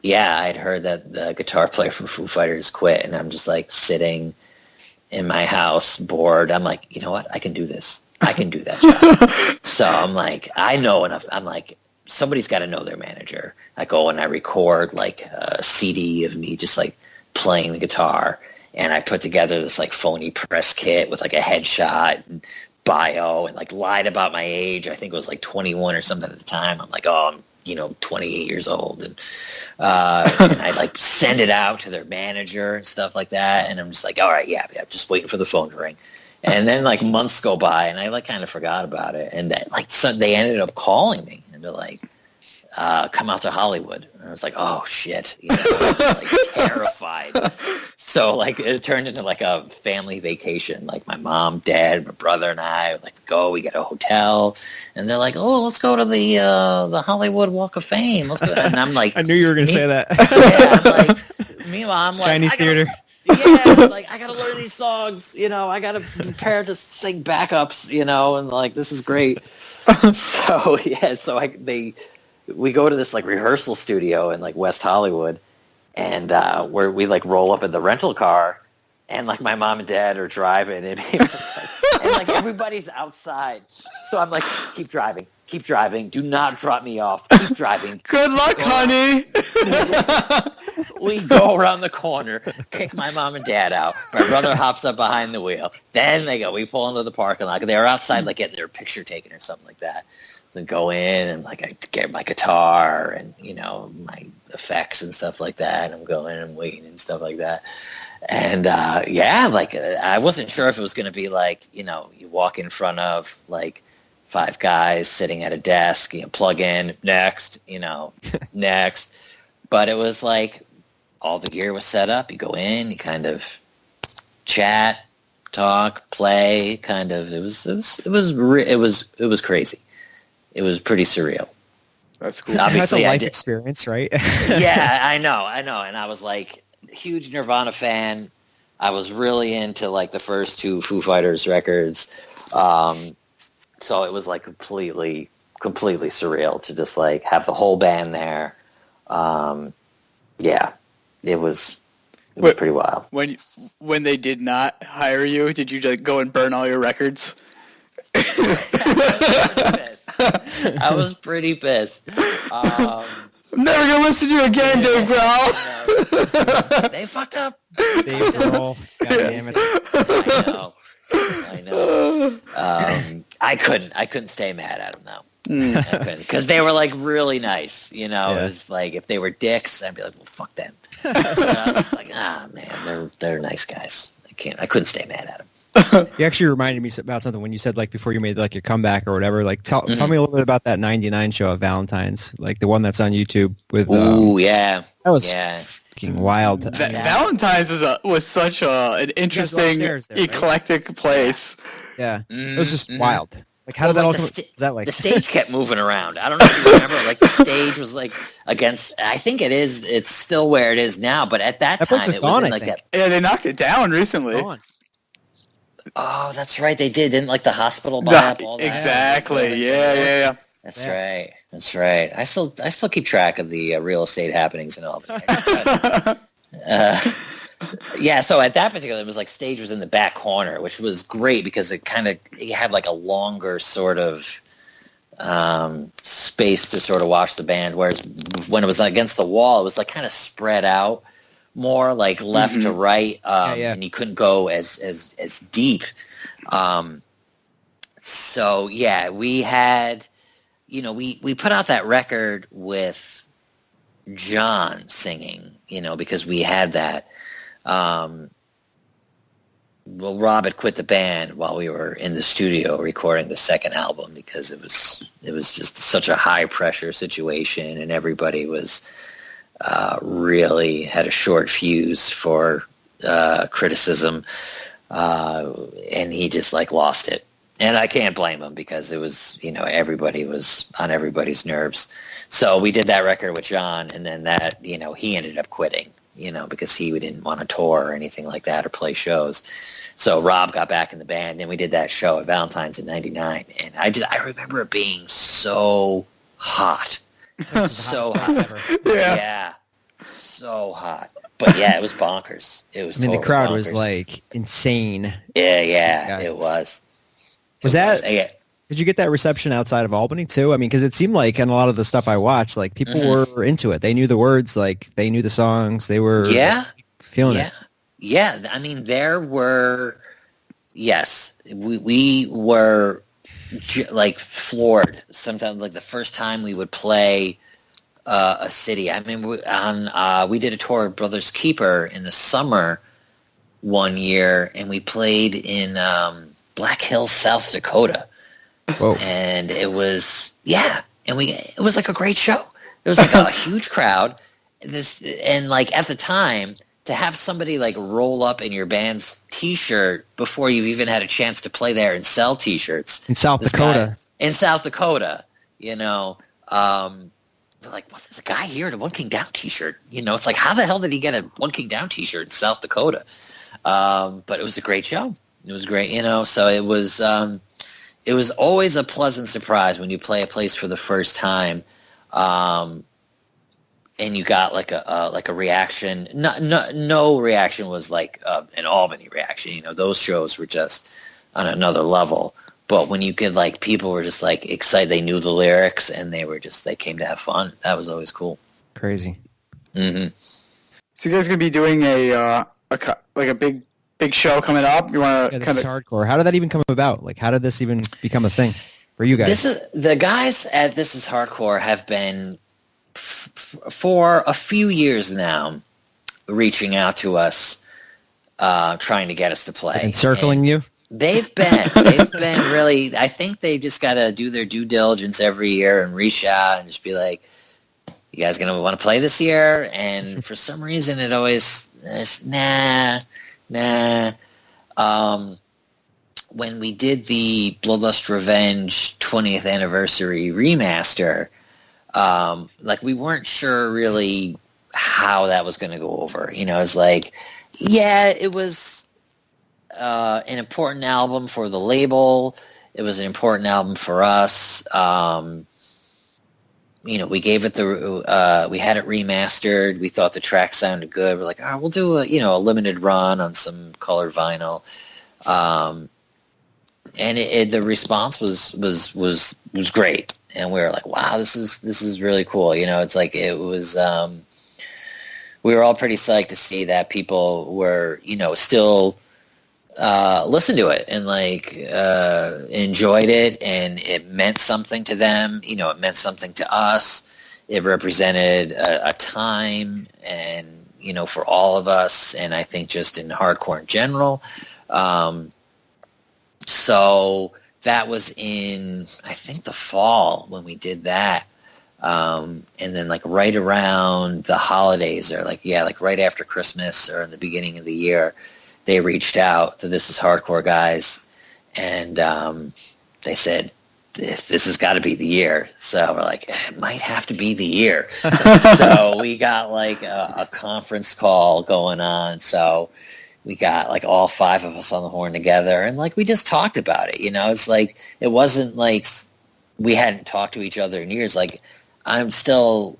yeah, I'd heard that the guitar player for Foo Fighters quit, and I'm just like sitting in my house bored. I'm like, you know what? I can do this. I can do that job. So I'm like, I know enough. I'm like, somebody's got to know their manager. I go and I record like a CD of me just like playing the guitar, and I put together this like phony press kit with like a headshot and bio, and like lied about my age. I think it was like 21 or something at the time. I'm like, oh, I'm 28 years old, and I like send it out to their manager and stuff like that. And I'm just like, all right, yeah, just waiting for the phone to ring. And then like months go by, and I like kind of forgot about it. And then like they ended up calling me, and they're like, come out to Hollywood. And I was like, oh shit, like terrified. So like it turned into like a family vacation. Like my mom, dad, my brother, and I like go. We get a hotel, and they're like, oh, let's go to the Hollywood Walk of Fame. Let's go. And I'm like, I knew you were going to say that. Yeah, I'm like, meanwhile, I'm like Chinese theater. Yeah, like I gotta learn these songs. I gotta prepare to sing backups. And like this is great. So yeah, we go to this like rehearsal studio in like West Hollywood, and where we like roll up in the rental car, and like my mom and dad are driving, and like everybody's outside. So I'm like, keep driving, do not drop me off, keep driving. Good luck, honey. We go around the corner, kick my mom and dad out. My brother hops up behind the wheel. Then we pull into the parking lot. They were outside like getting their picture taken or something like that. So go in, and like I get my guitar and my effects and stuff like that. And I'm going and waiting and stuff like that. And yeah, like I wasn't sure if it was going to be like you walk in front of like 5 guys sitting at a desk, plug in, next, next. But it was like all the gear was set up. You go in, you kind of chat, talk, play. Kind of. It was crazy. It was pretty surreal. That's cool. Obviously, that's a life experience, right? Yeah, I know. And I was like huge Nirvana fan. I was really into like the first 2 Foo Fighters records. So it was like completely surreal to just like have the whole band there. Yeah, it was pretty wild. When they did not hire you, did you like go and burn all your records? I was pretty pissed. I'm never gonna listen to you again, Dave Grohl. They fucked up. Dave Grohl. God damn it. I know. I couldn't stay mad at them though. I couldn't, because they were like really nice. It was like if they were dicks, I'd be like, well, fuck them. And I was just like, man, they're nice guys. I couldn't stay mad at them. You actually reminded me about something when you said like before you made like your comeback or whatever. Like tell me a little bit about that '99 show of Valentine's, like the one that's on YouTube with. Yeah, that was fucking wild. Valentine's was such an interesting, eclectic place. Yeah, it was just wild. Like how did that all come? Is that like the stage kept moving around? I don't know if you remember. Like the stage was like against. I think it is. It's still where it is now, but at that time it was in like that. Yeah, they knocked it down recently. Oh, that's right. They did. Didn't like the hospital buy up all that? Exactly. Yeah. That's right. I still keep track of the real estate happenings in Albany. Yeah. So at that particular, it was like stage was in the back corner, which was great because it had like a longer sort of space to sort of watch the band. Whereas when it was against the wall, it was like kind of spread out more, like left to right, and you couldn't go as deep. So yeah, we had, we put out that record with John singing, because we had that. Well, Rob had quit the band while we were in the studio recording the second album because it was just such a high pressure situation, and everybody was really had a short fuse for criticism, and he just like lost it. And I can't blame him because it was, everybody was on everybody's nerves. So we did that record with John, and then that, he ended up quitting, because he didn't want to tour or anything like that or play shows. So Rob got back in the band, and we did that show at Valentine's in '99. And I remember it being so hot. So hot. Yeah. So hot. But yeah, it was bonkers. It was totally the crowd bonkers. was like insane. Yeah, it was. Did you get that reception outside of Albany too? I mean, because it seemed like in a lot of the stuff I watched, like people were into it. They knew the words, like they knew the songs. They were feeling it. Yeah, I mean, there were, yes, we were like floored. Sometimes, like the first time we would play a city. I mean, we did a tour of Brothers Keeper in the summer one year, and we played in Black Hills, South Dakota. Whoa. And it was, it was like a great show. It was like a huge crowd. And like at the time, to have somebody like roll up in your band's T-shirt before you even had a chance to play there and sell T-shirts in South Dakota. We're like, well, there's a guy here in a One King Down T-shirt. It's like, how the hell did he get a One King Down T-shirt in South Dakota? But it was a great show. It was great, So it was always a pleasant surprise when you play a place for the first time, and you got like a reaction. No reaction was like an Albany reaction. Those shows were just on another level. But when you get like people were just like excited, they knew the lyrics and they came to have fun. That was always cool. Crazy. Mm-hmm. So you guys gonna be doing a big show coming up? You want to this is hardcore. How did that even come about? Like, how did this even become a thing for you guys? The guys at This Is Hardcore have been for a few years now reaching out to us, trying to get us to play. And circling you? They've been really, I think they just got to do their due diligence every year and reach out and just be like, you guys going to want to play this year? And for some reason it always, nah. When we did the Bloodlust Revenge 20th anniversary remaster, we weren't sure really how that was going to go over. It's like, it was an important album for the label. It was an important album for us. We gave it we had it remastered. We thought the track sounded good. We're like, we'll do a limited run on some colored vinyl. And the response was great. And we were like, wow, this is really cool. It's like it was. We were all pretty psyched to see that people were still listen to it and enjoyed it, and it meant something to them. It meant something to us. It represented a time, and for all of us, and I think just in hardcore in general. So that was in, I think, the fall when we did that. And then right around the holidays, or right after Christmas or in the beginning of the year, they reached out to This Is Hardcore guys, and they said, this has got to be the year. So we're like, it might have to be the year. So we got a conference call going on. So we got all five of us on the horn together, and we just talked about it. It's like, it wasn't like we hadn't talked to each other in years. I'm still,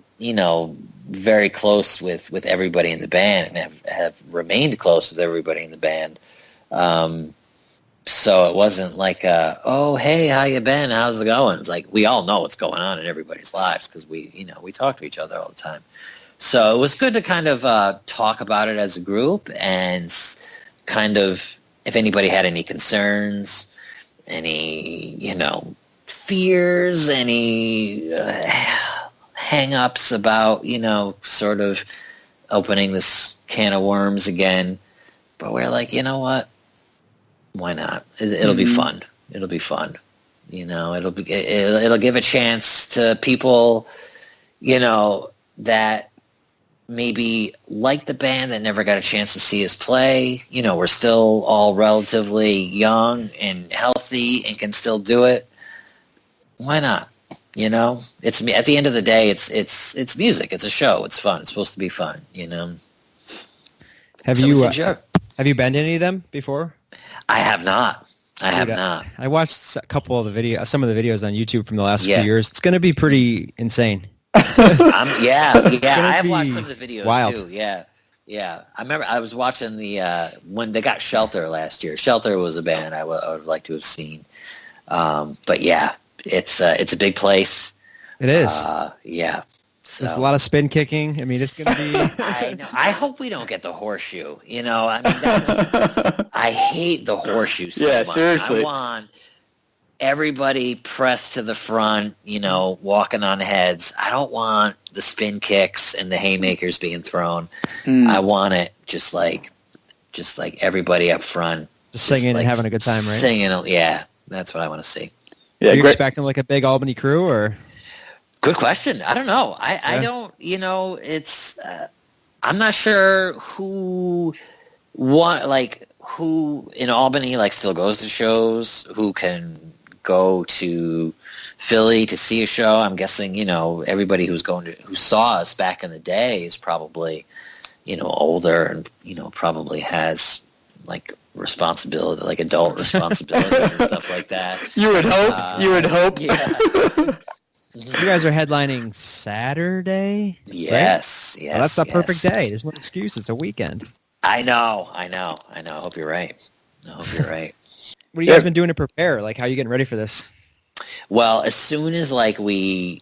very close with everybody in the band, and have remained close with everybody in the band. So it wasn't like, oh, hey, how you been? How's it going? It's like, we all know what's going on in everybody's lives because we talk to each other all the time. So it was good to kind of talk about it as a group, and kind of, if anybody had any concerns, any, fears, any hang-ups about, sort of opening this can of worms again. But we're like, you know what? Why not? It'll be fun. It'll be fun. It'll give a chance to people, that maybe like the band that never got a chance to see us play. You know, we're still all relatively young and healthy and can still do it. Why not? You know, it's at the end of the day, it's music. It's a show. It's fun. It's supposed to be fun. You know. Have So you we said, sure. have you been to any of them before? I have not. I have not. I watched a couple of the some of the videos on YouTube from the last few years. It's going to be pretty insane. Yeah. I have watched some of the videos wild. too. Yeah. I remember I was watching when they got Shelter last year. Shelter was a band I would like to have seen. But yeah, it's a big place. It is. Yeah. So. There's a lot of spin kicking. I mean, it's going to be. I know. I hope we don't get the horseshoe. You know, I mean, I hate the horseshoe so much. Seriously. I want everybody pressed to the front, you know, walking on heads. I don't want the spin kicks and the haymakers being thrown. I want it just like everybody up front. Just singing and having a good time, right? Singing, yeah. That's what I want to see. Yeah, Are you expecting like a big Albany crew or? Good question. I don't know. I don't, you know, it's, I'm not sure who in Albany, like, still goes to shows, who can go to Philly to see a show. I'm guessing, you know, everybody who saw us back in the day is probably, you know, older and, you know, probably has like responsibility, like adult responsibility and stuff like that. You would hope. Yeah. You guys are headlining Saturday? Yes, right? yes. Well, that's the perfect yes. day. There's no excuse. It's a weekend. I know. I hope you're right. What have you guys been doing to prepare? Like, how are you getting ready for this? Well, as soon as like we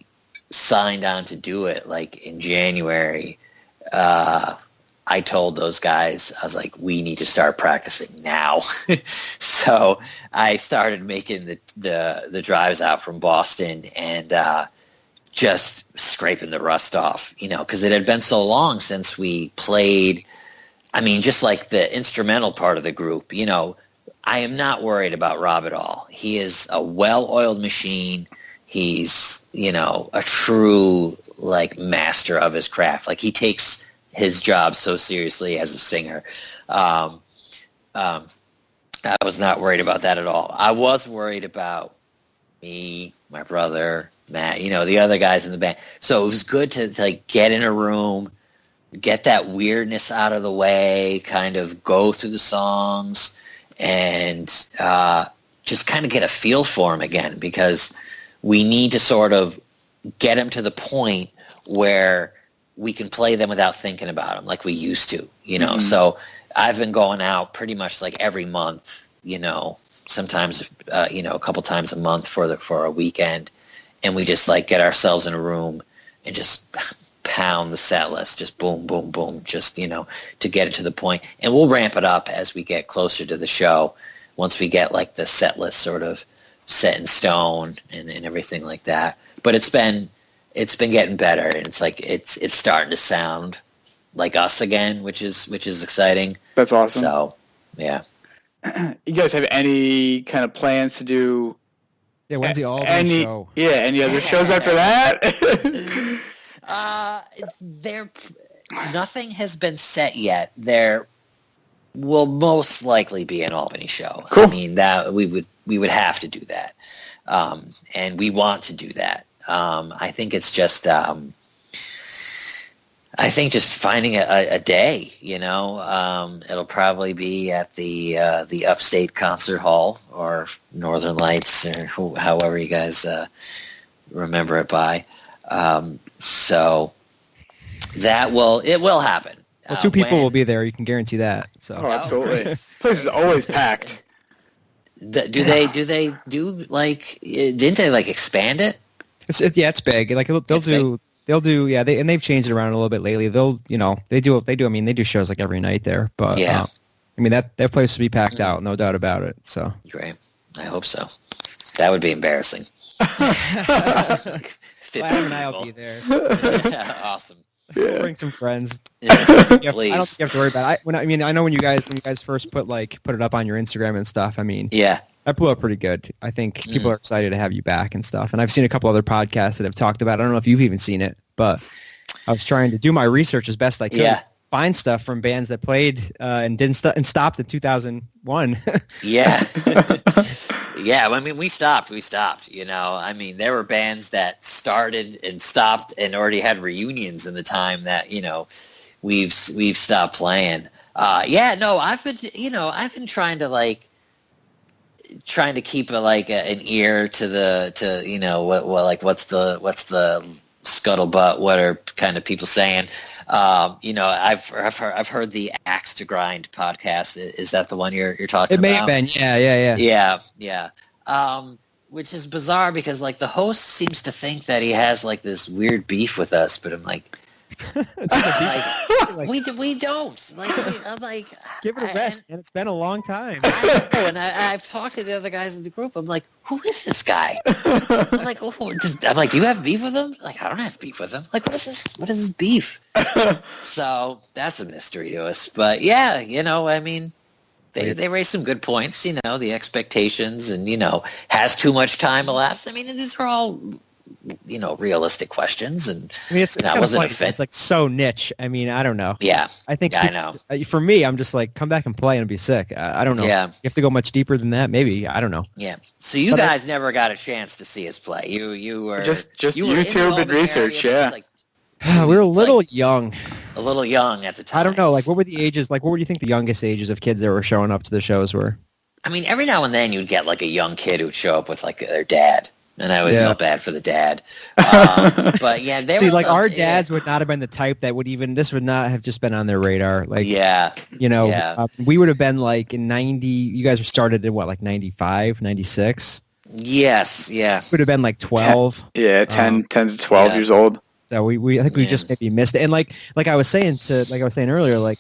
signed on to do it, like in January, I told those guys, I was like, we need to start practicing now. So I started making the drives out from Boston and just scraping the rust off, you know, because it had been so long since we played. I mean, just like the instrumental part of the group, you know, I am not worried about Rob at all. He is a well-oiled machine. He's, you know, a true like master of his craft. Like he takes his job so seriously as a singer. I was not worried about that at all. I was worried about me, my brother, Matt, you know, the other guys in the band. So it was good to like get in a room, get that weirdness out of the way, kind of go through the songs and just kind of get a feel for them again, because we need to sort of get them to the point where we can play them without thinking about them like we used to, you know. Mm-hmm. So I've been going out pretty much like every month, you know, sometimes, you know, a couple times a month for a weekend. And we just like get ourselves in a room and just pound the set list, just boom, boom, boom, just, you know, to get it to the point. And we'll ramp it up as we get closer to the show, once we get like the set list sort of set in stone and everything like that. But it's been getting better, and it's like it's starting to sound like us again, which is exciting. That's awesome. So, yeah. You guys have any kind of plans to do? Yeah, when's the Albany show? Yeah, any other shows after that? Nothing has been set yet. There will most likely be an Albany show. Cool. I mean, that we would have to do that, and we want to do that. I think it's just, just finding a day, you know. It'll probably be at the Upstate Concert Hall or Northern Lights, or however you guys remember it by. So it will happen. Well, 2 people will be there. You can guarantee that. So. Oh, absolutely. This place is always packed. Do they do like? Didn't they like expand it? It's big. Like they'll do yeah. They've changed it around a little bit lately. They do. I mean, they do shows like every night there. But yeah, I mean that place will be packed out, no doubt about it. So great. I hope so. That would be embarrassing. Adam and I'll be there. Awesome. We'll bring some friends. Yeah, I please. don't think you have to worry about it. I know when you guys first put it up on your Instagram and stuff. I mean, yeah, that blew up pretty good. I think people are excited to have you back and stuff. And I've seen a couple other podcasts that have talked about it. I don't know if you've even seen it, but I was trying to do my research as best I could. Yeah. Find stuff from bands that played and and stopped in 2001. Yeah. Yeah, I mean, we stopped. I mean, there were bands that started and stopped and already had reunions in the time that, we've stopped playing. I've been trying to keep an ear to what's the scuttlebutt, what are kind of people saying. I've heard the Axe to Grind podcast. Is that the one you're talking about? It may have been. Yeah. Which is bizarre because the host seems to think that he has this weird beef with us, but I'm like, we don't. I'm like, give it a rest, man. It's been a long time. I know, and I've talked to the other guys in the group. I'm like, who is this guy? I'm like, do you have beef with him? I don't have beef with him. What is this? What is this beef? So that's a mystery to us. But yeah, I mean, they raise some good points. The expectations, and has too much time elapsed. I mean, these are all realistic questions, and I mean, it's I wasn't a fan. It's so niche. I mean, I don't know. Yeah, I think I know. For me, I'm just come back and play and be sick. I don't know. Yeah, you have to go much deeper than that. Maybe, I don't know. Yeah. So you guys never got a chance to see us play. You were just YouTube and research. Area, we were a little young. A little young at the time. I don't know. What were the ages? What would you think the youngest ages of kids that were showing up to the shows were? I mean, every now and then you'd get a young kid who'd show up with their dad. And I always felt bad for the dad. But yeah, there was our dads would not have been the type that this would not have just been on their radar. We would have been in 90, you guys were started in 95, 96? Yes, yeah. Would have been 12. 10 to 12 years old. So we I think we just maybe missed it. And like I was saying earlier,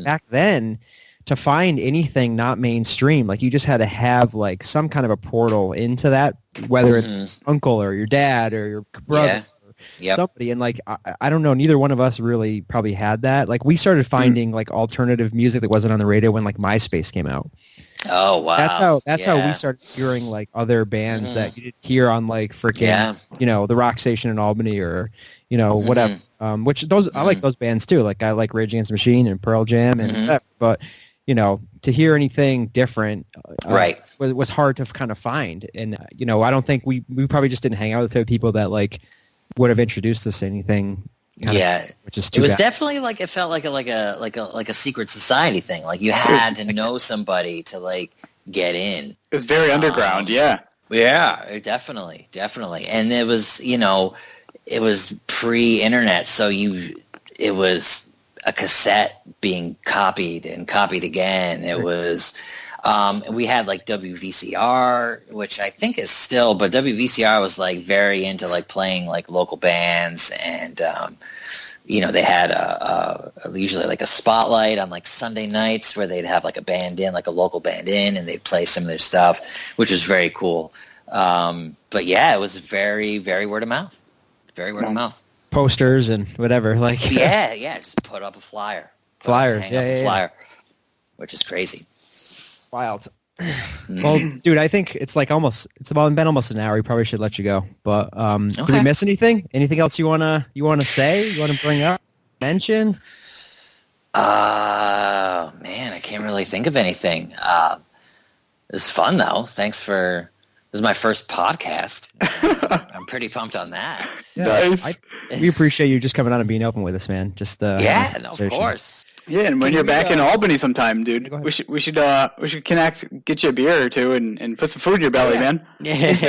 back then, to find anything not mainstream, you just had to have some kind of a portal into that, whether it's uncle or your dad or your brother or somebody. And I don't know, neither one of us really probably had that. We started finding alternative music that wasn't on the radio when MySpace came out. Oh wow! That's how we started hearing other bands that you didn't hear on the rock station in Albany or whatever. Which those I like those bands too. I like Rage Against the Machine and Pearl Jam and whatever, but to hear anything different was hard to kind of find. And, I don't think we probably just didn't hang out with the people that would have introduced us to anything. Which is too it was bad. definitely it felt like a secret society thing. You had to know somebody to get in. It was very underground. Yeah, definitely. And it was, it was pre-internet. So it was a cassette being copied and copied again. It was, we had WVCR, which I think is still, but WVCR was very into playing local bands, and they had usually a spotlight on Sunday nights where they'd have a band in, a local band in, and they'd play some of their stuff, which was very cool. But yeah, it was very, very word of mouth. Very word of mouth. Posters and whatever, just put up a flyer. Flyers, flyer, which is crazy. Wild. Well, dude, I think it's been almost an hour. We probably should let you go. But did we miss anything? Anything else you wanna say? You wanna bring up? Mention? Man, I can't really think of anything. It was fun though. Thanks for. This is my first podcast. I'm pretty pumped on that. Yeah, nice. We appreciate you just coming on and being open with us, man. Just of course. Yeah, and when you're back in Albany sometime, dude, we should connect, get you a beer or two, and put some food in your belly, man. Is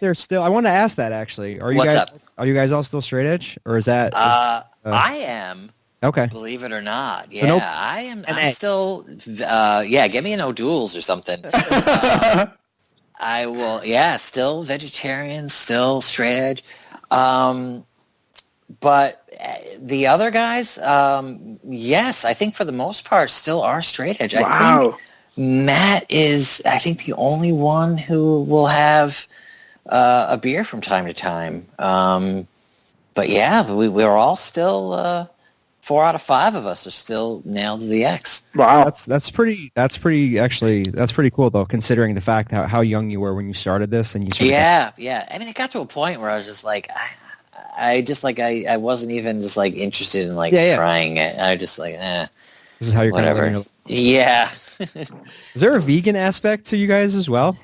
there still? I want to ask that actually. What's up? Are you guys all still straight edge, or is that? I am. Okay. Believe it or not, yeah, I am. I'm still. Get me an O'Doul's or something. I will, still vegetarian, still straight edge. But the other guys, yes, I think for the most part still are straight edge. Wow. I think Matt is, the only one who will have a beer from time to time. But yeah, we're all still... 4 out of 5 of us are still nailed to the X. Wow, that's pretty cool though, considering the fact how young you were when you started this, and you. Yeah. I mean, it got to a point where I was just I I just like I wasn't even just like interested in like trying it. I just like This is how you're whatever. Kind of Yeah. Is there a vegan aspect to you guys as well?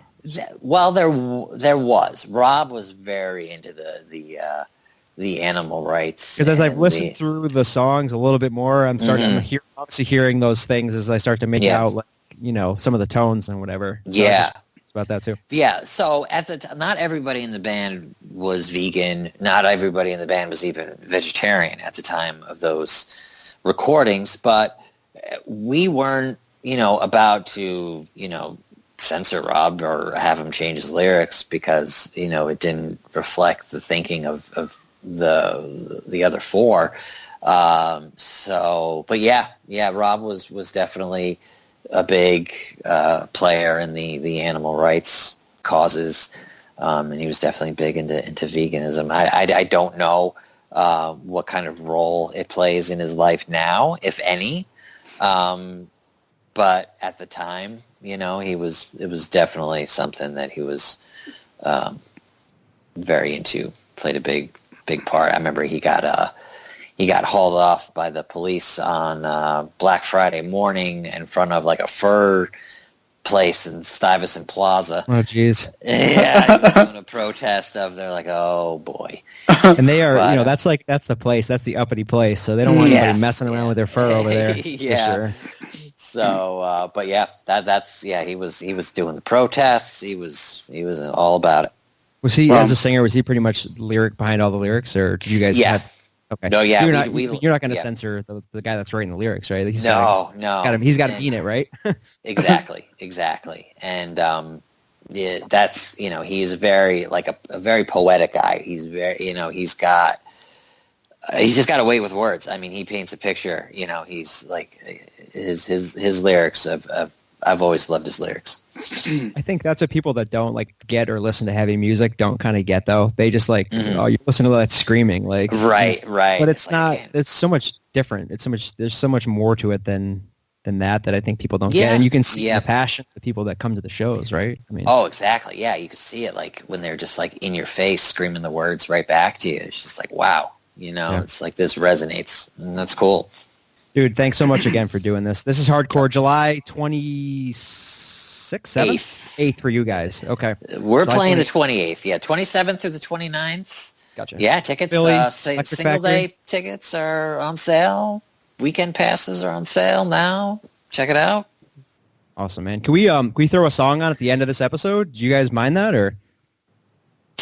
Well, there was. Rob was very into the animal rights. Because as I've listened through the songs a little bit more, I'm starting to obviously hearing those things as I start to make out, like, you know, some of the tones and whatever. So it's about that too. Yeah. So at the not everybody in the band was vegan. Not everybody in the band was even vegetarian at the time of those recordings. But we weren't, you know, about to, you know, censor Rob or have him change his lyrics because, you know, it didn't reflect the thinking of the other four. But Rob was definitely a big player in the animal rights causes, and he was definitely big into veganism. I don't know what kind of role it plays in his life now, if any. But at the time, you know, it was definitely something that he was very into, played a big part. I remember he got hauled off by the police on Black Friday morning in front of like a fur place in Stuyvesant Plaza. Oh, jeez. Yeah, he was doing a protest of. They're like, oh boy. And they are, you know, that's the place. That's the uppity place. So they don't want anybody messing around with their fur over there. Yeah. For sure. So, but yeah, he was doing the protests. He was all about it. Was he, as a singer, was he pretty much lyric behind all the lyrics, or did you guys have... Okay. No, yeah. So you're not going to censor the guy that's writing the lyrics, right? He's no. He's got to mean it, right? Exactly. And that's, you know, he's very, like a very poetic guy. He's very, you know, he's just got a way with words. I mean, he paints a picture, you know, he's like, his lyrics, I've always loved his lyrics. I think that's what people that don't like get or listen to heavy music don't kind of get, though. They just like, oh, you listen to that screaming, like right. But it's not. It's so much different. There's so much more to it than that I think people don't get. And you can see the passion of the people that come to the shows, right? I mean, oh, exactly. Yeah, you can see it like when they're just like in your face, screaming the words right back to you. It's just like, wow, you know, it's like this resonates, and that's cool. Dude, thanks so much again for doing this. This is Hardcore, July 26th, 7th? 8th for you guys. Okay. We're playing the 28th. Yeah, 27th through the 29th. Gotcha. Yeah, tickets, single day tickets are on sale. Weekend passes are on sale now. Check it out. Awesome, man. Can we throw a song on at the end of this episode? Do you guys mind that, or?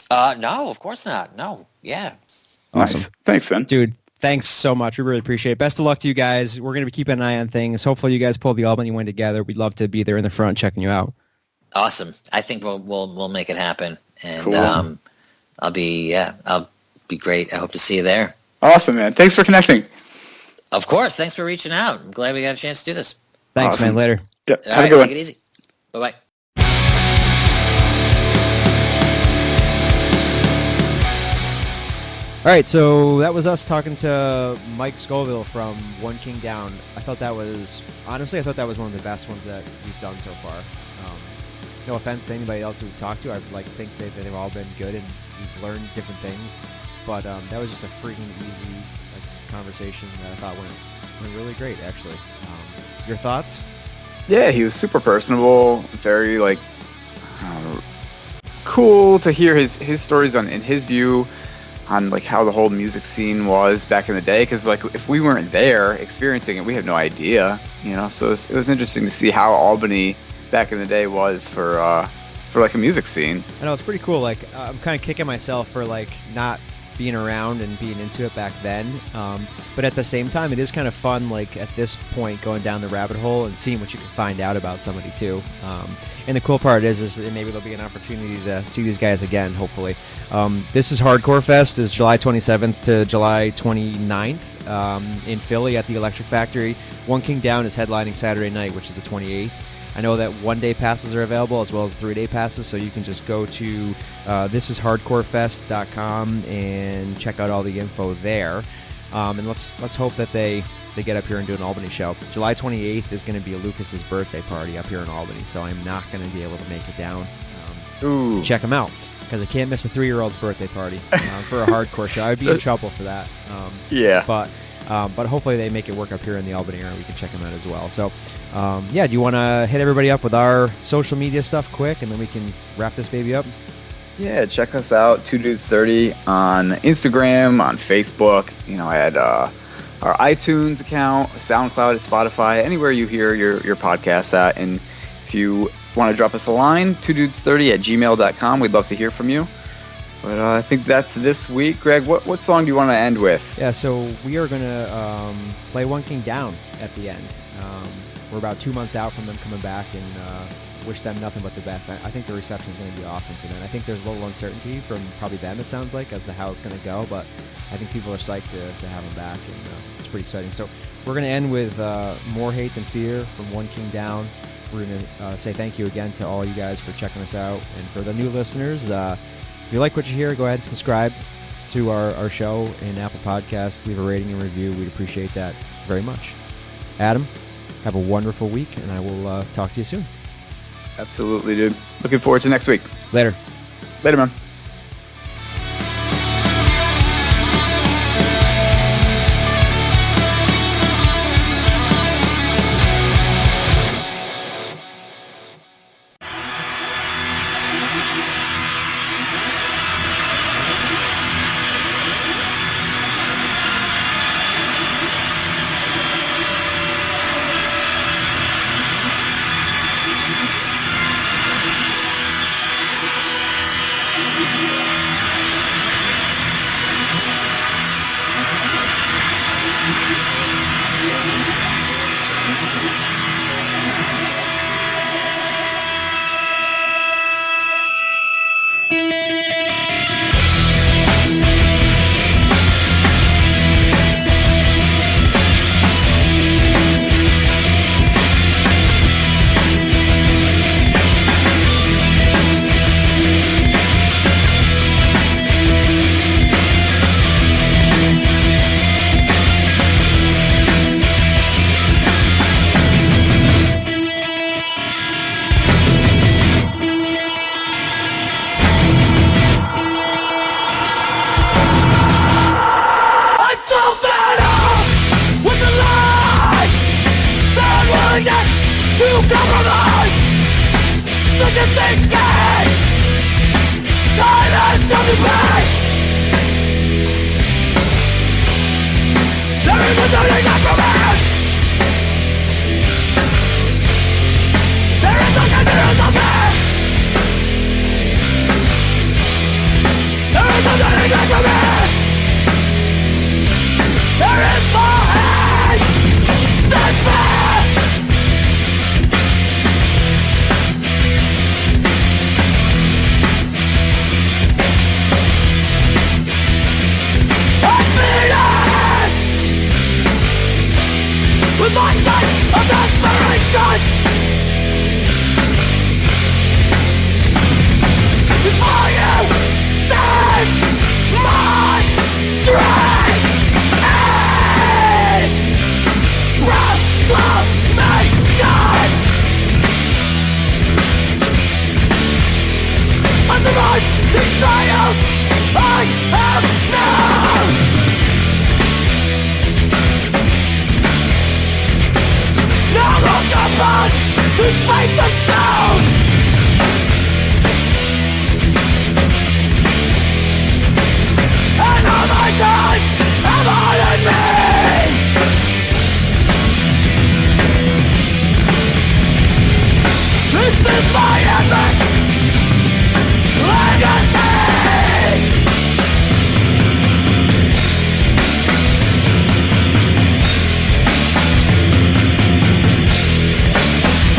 No, of course not. No. Yeah. Awesome. Nice. Thanks, man. Dude. Thanks so much. We really appreciate it. Best of luck to you guys. We're going to be keeping an eye on things. Hopefully you guys pull the Albany one together. We'd love to be there in the front checking you out. Awesome. I think we'll make it happen. And cool. I'll be great. I hope to see you there. Awesome, man. Thanks for connecting. Of course. Thanks for reaching out. I'm glad we got a chance to do this. Thanks, man. Later. Yeah, All right, take it easy. Bye-bye. All right, so that was us talking to Mike Scoville from One King Down. I thought that was one of the best ones that we've done so far. No offense to anybody else we've talked to. I think they've all been good and we've learned different things. But that was just a freaking easy conversation that I thought went really great, actually. Your thoughts? Yeah, he was super personable, very cool to hear his stories in his view on like how the whole music scene was back in the day, because like if we weren't there experiencing it, we had no idea, you know. So it was interesting to see how Albany back in the day was for like a music scene. I know, it's pretty cool. Like I'm kind of kicking myself for like not being around and being into it back then, but at the same time it is kind of fun, like at this point, going down the rabbit hole and seeing what you can find out about somebody too. And the cool part is that maybe there'll be an opportunity to see these guys again, hopefully. This is Hardcore Fest, is July 27th to July 29th in Philly at the Electric Factory. One King Down is headlining Saturday night, which is the 28th. I know that one-day passes are available as well as 3-day passes, so you can just go to thisishardcorefest.com and check out all the info there. And let's hope that they get up here and do an Albany show. July 28th is going to be Lucas's birthday party up here in Albany, so I'm not going to be able to make it down to check him out. because I can't miss a 3-year-old's birthday party for a hardcore show. I'd be in trouble for that. But hopefully they make it work up here in the Albany area. We can check them out as well. So, do you want to hit everybody up with our social media stuff quick, and then we can wrap this baby up? Yeah, check us out, 2dudes30 on Instagram, on Facebook. I had our iTunes account, SoundCloud, Spotify, anywhere you hear your podcasts at. And if you want to drop us a line, 2dudes30@gmail.com. We'd love to hear from you. But I think that's this week. Greg, what song do you want to end with? Yeah, so we are going to play One King Down at the end. We're about 2 months out from them coming back, and wish them nothing but the best. I think the reception is going to be awesome for them. I think there's a little uncertainty from probably them, it sounds like, as to how it's going to go, but I think people are psyched to have them back, and it's pretty exciting. So we're going to end with More Hate Than Fear from One King Down. We're going to say thank you again to all you guys for checking us out. And for the new listeners, if you like what you hear, go ahead and subscribe to our show in Apple Podcasts. Leave a rating and review. We'd appreciate that very much. Adam, have a wonderful week, and I will talk to you soon. Absolutely, dude. Looking forward to next week. Later, man.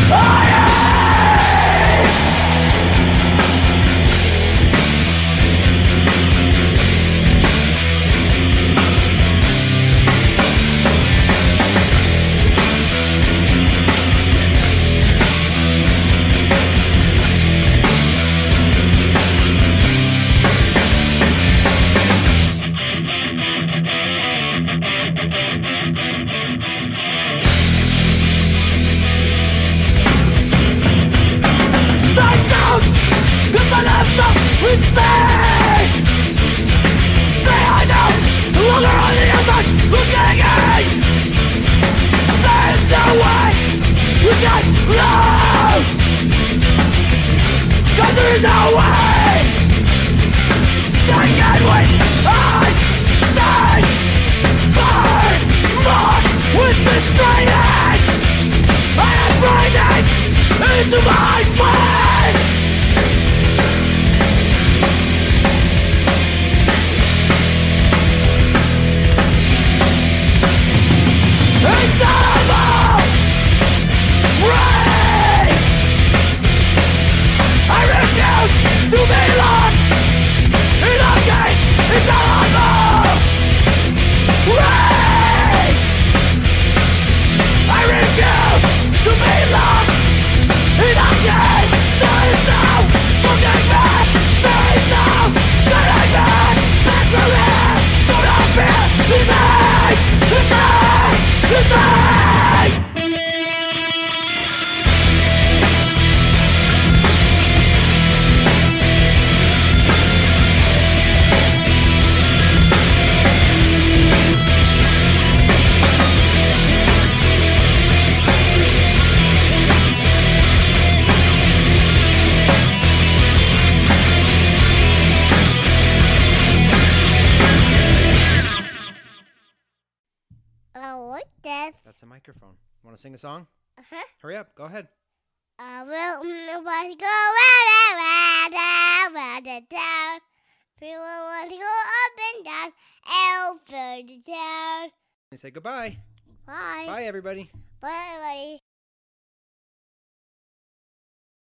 I am like this. That's a microphone. Want to sing a song? Uh-huh. Hurry up. Go ahead. I will nobody go round and down. People want to go up and down, over the town. You say goodbye. Bye. Bye, everybody. Bye, everybody.